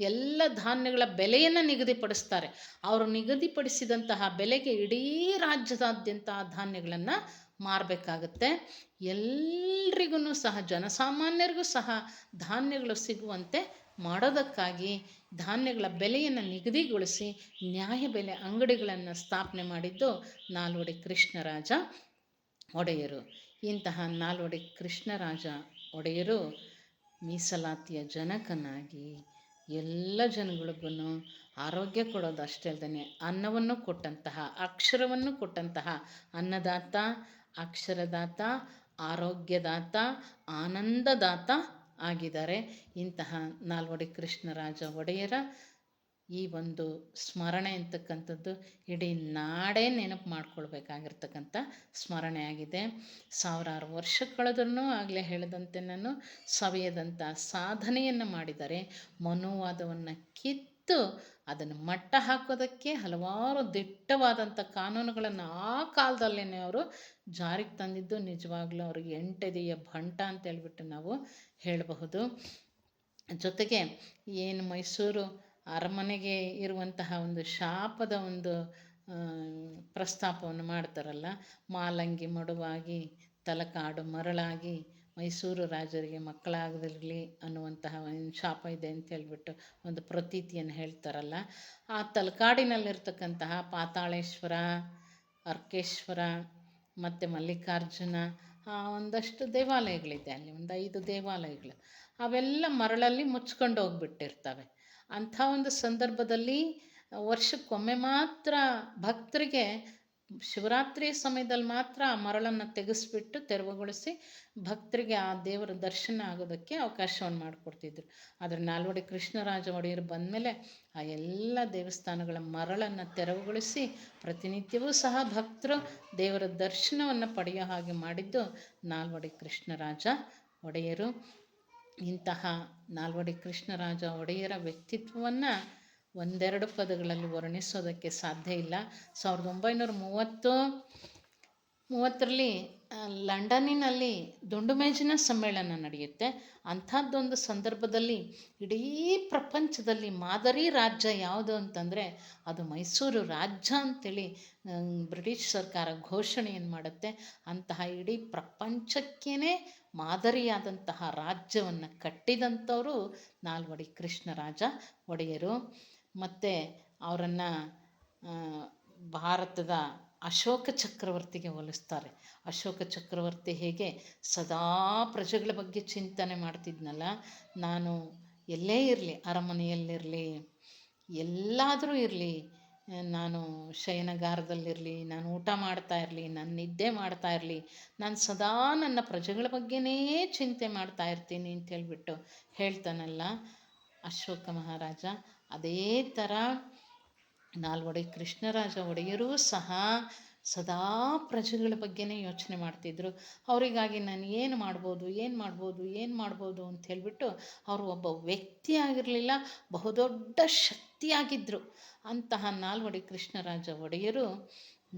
ಎಲ್ಲ ಧಾನ್ಯಗಳ ಬೆಲೆಯನ್ನು ನಿಗದಿಪಡಿಸ್ತಾರೆ. ಅವರು ನಿಗದಿಪಡಿಸಿದಂತಹ ಬೆಲೆಗೆ ಇಡೀ ರಾಜ್ಯದಾದ್ಯಂತ ಆ ಧಾನ್ಯಗಳನ್ನು ಮಾರಬೇಕಾಗತ್ತೆ. ಎಲ್ರಿಗೂ ಸಹ, ಜನಸಾಮಾನ್ಯರಿಗೂ ಸಹ ಧಾನ್ಯಗಳು ಸಿಗುವಂತೆ ಮಾಡೋದಕ್ಕಾಗಿ ಧಾನ್ಯಗಳ ಬೆಲೆಯನ್ನು ನಿಗದಿಗೊಳಿಸಿ ನ್ಯಾಯಬೆಲೆ ಅಂಗಡಿಗಳನ್ನು ಸ್ಥಾಪನೆ ಮಾಡಿದ್ದು ನಾಲ್ವಡಿ ಕೃಷ್ಣರಾಜ ಒಡೆಯರು. ಇಂತಹ ನಾಲ್ವಡಿ ಕೃಷ್ಣರಾಜ ಒಡೆಯರು ಮೀಸಲಾತಿಯ ಜನಕನಾಗಿ ಎಲ್ಲ ಜನಗಳಿಗೂ ಆರೋಗ್ಯ ಕೊಡೋದು ಅಷ್ಟೇ ಅಲ್ಲದೆ ಅನ್ನವನ್ನು ಕೊಟ್ಟಂತಹ, ಅಕ್ಷರವನ್ನು ಕೊಟ್ಟಂತಹ ಅನ್ನದಾತ, ಅಕ್ಷರದಾತ, ಆರೋಗ್ಯದಾತ, ಆನಂದದಾತ ಆಗಿದ್ದಾರೆ. ಇಂತಹ ನಾಲ್ವಡಿ ಕೃಷ್ಣರಾಜ ಒಡೆಯರ ಈ ಒಂದು ಸ್ಮರಣೆ ಅಂತಕ್ಕಂಥದ್ದು ಇಡೀ ನಾಡೇ ನೆನಪು ಮಾಡ್ಕೊಳ್ಬೇಕಾಗಿರ್ತಕ್ಕಂಥ ಸ್ಮರಣೆ ಆಗಿದೆ. ಸಾವಿರಾರು ವರ್ಷ ಕಳೆದ್ರೂ ಆಗಲೇ ಹೇಳಿದಂತೆ ನಾನು ಸವಿಯದಂಥ ಸಾಧನೆಯನ್ನು ಮಾಡಿದ್ದಾರೆ. ಮನುವಾದವನ್ನು ಕಿತ್ತು ಅದನ್ನು ಮಟ್ಟ ಹಾಕೋದಕ್ಕೆ ಹಲವಾರು ದಿಟ್ಟವಾದಂಥ ಕಾನೂನುಗಳನ್ನು ಆ ಕಾಲದಲ್ಲೇ ಅವರು ಜಾರಿಗೆ ತಂದಿದ್ದು ನಿಜವಾಗ್ಲೂ ಅವ್ರಿಗೆ ಎಂಟೆದೆಯ ಭಂಟ ಅಂತ ಹೇಳ್ಬಿಟ್ಟು ನಾವು ಹೇಳಬಹುದು. ಜೊತೆಗೆ ಏನು ಮೈಸೂರು ಅರಮನೆಗೆ ಇರುವಂತಹ ಒಂದು ಶಾಪದ ಒಂದು ಪ್ರಸ್ತಾಪವನ್ನು ಮಾಡ್ತಾರಲ್ಲ, ಮಾಲಂಗಿ ಮಡುವಾಗಿ ತಲಕಾಡು ಮರಳಾಗಿ ಮೈಸೂರು ರಾಜರಿಗೆ ಮಕ್ಕಳಾಗದಿರಲಿ ಅನ್ನುವಂತಹ ಒಂದು ಶಾಪ ಇದೆ ಅಂತ ಹೇಳ್ಬಿಟ್ಟು ಒಂದು ಪ್ರತೀತಿಯನ್ನು ಹೇಳ್ತಾರಲ್ಲ. ಆ ತಲಕಾಡಿನಲ್ಲಿರ್ತಕ್ಕಂತಹ ಪಾತಾಳೇಶ್ವರ, ಅರ್ಕೇಶ್ವರ ಮತ್ತು ಮಲ್ಲಿಕಾರ್ಜುನ ಒಂದಷ್ಟು ದೇವಾಲಯಗಳಿದೆ. ಅಲ್ಲಿ ಒಂದು 5 ದೇವಾಲಯಗಳು ಅವೆಲ್ಲ ಮರಳಲ್ಲಿ ಮುಚ್ಕೊಂಡು ಹೋಗ್ಬಿಟ್ಟಿರ್ತವೆ. ಅಂಥ ಒಂದು ಸಂದರ್ಭದಲ್ಲಿ ವರ್ಷಕ್ಕೊಮ್ಮೆ ಮಾತ್ರ ಭಕ್ತರಿಗೆ ಶಿವರಾತ್ರಿ ಸಮಯದಲ್ಲಿ ಮಾತ್ರ ಆ ಮರಳನ್ನು ತೆಗೆಸ್ಬಿಟ್ಟು ತೆರವುಗೊಳಿಸಿ ಭಕ್ತರಿಗೆ ಆ ದೇವರ ದರ್ಶನ ಆಗೋದಕ್ಕೆ ಅವಕಾಶವನ್ನು ಮಾಡಿಕೊಡ್ತಿದ್ರು. ಆದರೆ ನಾಲ್ವಡಿ ಕೃಷ್ಣರಾಜ ಒಡೆಯರು ಬಂದಮೇಲೆ ಆ ಎಲ್ಲ ದೇವಸ್ಥಾನಗಳ ಮರಳನ್ನು ತೆರವುಗೊಳಿಸಿ ಪ್ರತಿನಿತ್ಯವೂ ಸಹ ಭಕ್ತರು ದೇವರ ದರ್ಶನವನ್ನು ಪಡೆಯೋ ಹಾಗೆ ಮಾಡಿದ್ದು ನಾಲ್ವಡಿ ಕೃಷ್ಣರಾಜ ಒಡೆಯರು. ಇಂತಹ ನಾಲ್ವಡಿ ಕೃಷ್ಣರಾಜ ಒಡೆಯರ ವ್ಯಕ್ತಿತ್ವವನ್ನು ಒಂದೆರಡು ಪದಗಳಲ್ಲಿ ವರ್ಣಿಸೋದಕ್ಕೆ ಸಾಧ್ಯ ಇಲ್ಲ. 1930ರಲ್ಲಿ ಲಂಡನ್ನಿನಲ್ಲಿ ದುಂಡುಮೇಜಿನ ಸಮ್ಮೇಳನ ನಡೆಯುತ್ತೆ. ಅಂಥದ್ದೊಂದು ಸಂದರ್ಭದಲ್ಲಿ ಇಡೀ ಪ್ರಪಂಚದಲ್ಲಿ ಮಾದರಿ ರಾಜ್ಯ ಯಾವುದು ಅಂತಂದರೆ ಅದು ಮೈಸೂರು ರಾಜ್ಯ ಅಂಥೇಳಿ ಬ್ರಿಟಿಷ್ ಸರ್ಕಾರ ಘೋಷಣೆಯನ್ನು ಮಾಡುತ್ತೆ. ಅಂತಹ ಇಡೀ ಪ್ರಪಂಚಕ್ಕೇ ಮಾದರಿಯಾದಂತಹ ರಾಜ್ಯವನ್ನು ಕಟ್ಟಿದಂಥವರು ನಾಲ್ವಡಿ ಕೃಷ್ಣರಾಜ ಒಡೆಯರು. ಮತ್ತು ಅವರನ್ನು ಭಾರತದ ಅಶೋಕ ಚಕ್ರವರ್ತಿಗೆ ಹೋಲಿಸ್ತಾರೆ. ಅಶೋಕ ಚಕ್ರವರ್ತಿ ಹೇಗೆ ಸದಾ ಪ್ರಜೆಗಳ ಬಗ್ಗೆ ಚಿಂತನೆ ಮಾಡ್ತಿದ್ನಲ್ಲ, ನಾನು ಎಲ್ಲೇ ಇರಲಿ, ಅರಮನೆಯಲ್ಲಿರಲಿ, ಎಲ್ಲಾದರೂ ಇರಲಿ, ನಾನು ಶಯನಗಾರದಲ್ಲಿರಲಿ, ನಾನು ಊಟ ಮಾಡ್ತಾ ಇರಲಿ, ನಾನು ನಿದ್ದೆ ಮಾಡ್ತಾ ಇರಲಿ, ನಾನು ಸದಾ ನನ್ನ ಪ್ರಜೆಗಳ ಬಗ್ಗೆನೇ ಚಿಂತೆ ಮಾಡ್ತಾ ಇರ್ತೀನಿ ಅಂತ ಹೇಳ್ಬಿಟ್ಟು ಹೇಳ್ತಾನಲ್ಲ ಅಶೋಕ ಮಹಾರಾಜ. ಅದೇ ಥರ ನಾಲ್ವಡಿ ಕೃಷ್ಣರಾಜ ಒಡೆಯರೂ ಸಹ ಸದಾ ಪ್ರಜೆಗಳ ಬಗ್ಗೆನೇ ಯೋಚನೆ ಮಾಡ್ತಿದ್ರು. ಅವರಿಗಾಗಿ ನಾನು ಏನು ಮಾಡ್ಬೋದು ಅಂತ ಹೇಳಿಬಿಟ್ಟು ಅವರು ಒಬ್ಬ ವ್ಯಕ್ತಿ ಆಗಿರಲಿಲ್ಲ, ಬಹುದೊಡ್ಡ ಶಕ್ತಿಯಾಗಿದ್ದರು. ಅಂತಹ ನಾಲ್ವಡಿ ಕೃಷ್ಣರಾಜ ಒಡೆಯರು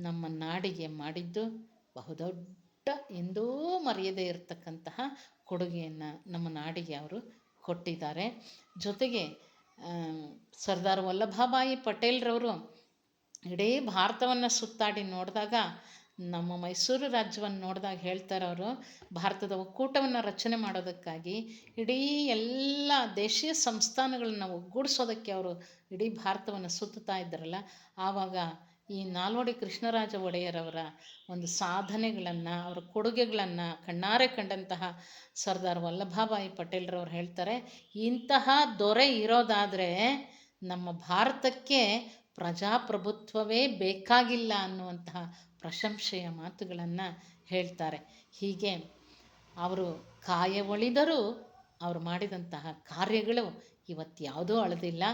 ನಮ್ಮ ನಾಡಿಗೆ ಮಾಡಿದ್ದು ಬಹುದೊಡ್ಡ ಎಂದೂ ಮರೆಯದೇ ಇರತಕ್ಕಂತಹ ಕೊಡುಗೆಯನ್ನು ನಮ್ಮ ನಾಡಿಗೆ ಅವರು ಕೊಟ್ಟಿದ್ದಾರೆ. ಜೊತೆಗೆ ಸರ್ದಾರ್ ವಲ್ಲಭಭಾಯಿ ಪಟೇಲ್ರವರು ಇಡೀ ಭಾರತವನ್ನು ಸುತ್ತಾಡಿ ನೋಡಿದಾಗ, ನಮ್ಮ ಮೈಸೂರು ರಾಜ್ಯವನ್ನು ನೋಡಿದಾಗ ಹೇಳ್ತಾರೆ ಅವರು, ಭಾರತದ ಒಕ್ಕೂಟವನ್ನು ರಚನೆ ಮಾಡೋದಕ್ಕಾಗಿ ಇಡೀ ಎಲ್ಲ ದೇಶೀಯ ಸಂಸ್ಥಾನಗಳನ್ನು ಒಗ್ಗೂಡಿಸೋದಕ್ಕೆ ಅವರು ಇಡೀ ಭಾರತವನ್ನು ಸುತ್ತುತ್ತಾ ಇದ್ದಾರಲ್ಲ, ಆವಾಗ ಈ ನಾಲ್ವಡಿ ಕೃಷ್ಣರಾಜ ಒಡೆಯರವರ ಒಂದು ಸಾಧನೆಗಳನ್ನು, ಅವರ ಕೊಡುಗೆಗಳನ್ನು ಕಣ್ಣಾರೆ ಕಂಡಂತಹ ಸರ್ದಾರ್ ವಲ್ಲಭಭಾಯಿ ಪಟೇಲ್ರವ್ರು ಹೇಳ್ತಾರೆ, ಇಂತಹ ದೊರೆ ಇರೋದಾದರೆ ನಮ್ಮ ಭಾರತಕ್ಕೆ ಪ್ರಜಾಪ್ರಭುತ್ವವೇ ಬೇಕಾಗಿಲ್ಲ ಅನ್ನುವಂತಹ ಪ್ರಶಂಸೆಯ ಮಾತುಗಳನ್ನು ಹೇಳ್ತಾರೆ. ಹೀಗೆ ಅವರು ಕಾಯ ಒಳಿದರೂ ಅವರು ಮಾಡಿದಂತಹ ಕಾರ್ಯಗಳು ಇವತ್ತು ಯಾವುದೂ ಅಳೆದಿಲ್ಲ.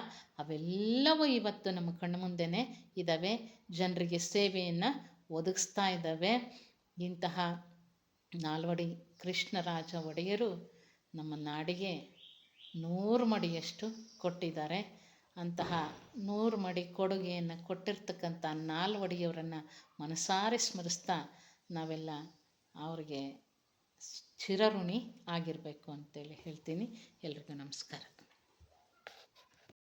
ಅವೆಲ್ಲವೂ ಇವತ್ತು ನಮ್ಮ ಕಣ್ಣು ಮುಂದೆನೇ ಇದ್ದಾವೆ, ಜನರಿಗೆ ಸೇವೆಯನ್ನು ಒದಗಿಸ್ತಾ ಇದ್ದಾವೆ. ಇಂತಹ ನಾಲ್ವಡಿ ಕೃಷ್ಣರಾಜ ಒಡೆಯರು ನಮ್ಮ ನಾಡಿಗೆ 100 ಮಡಿಯಷ್ಟು ಕೊಟ್ಟಿದ್ದಾರೆ. ಅಂತಹ 100 ಮಡಿ ಕೊಡುಗೆಯನ್ನು ಕೊಟ್ಟಿರ್ತಕ್ಕಂಥ ನಾಲ್ವಡಿಯವರನ್ನು ಮನಸಾರೆ ಸ್ಮರಿಸ್ತಾ ನಾವೆಲ್ಲ ಅವ್ರಿಗೆ ಚಿರಋಣಿ ಆಗಿರಬೇಕು ಅಂತೇಳಿ ಹೇಳ್ತೀನಿ. ಎಲ್ರಿಗೂ ನಮಸ್ಕಾರ.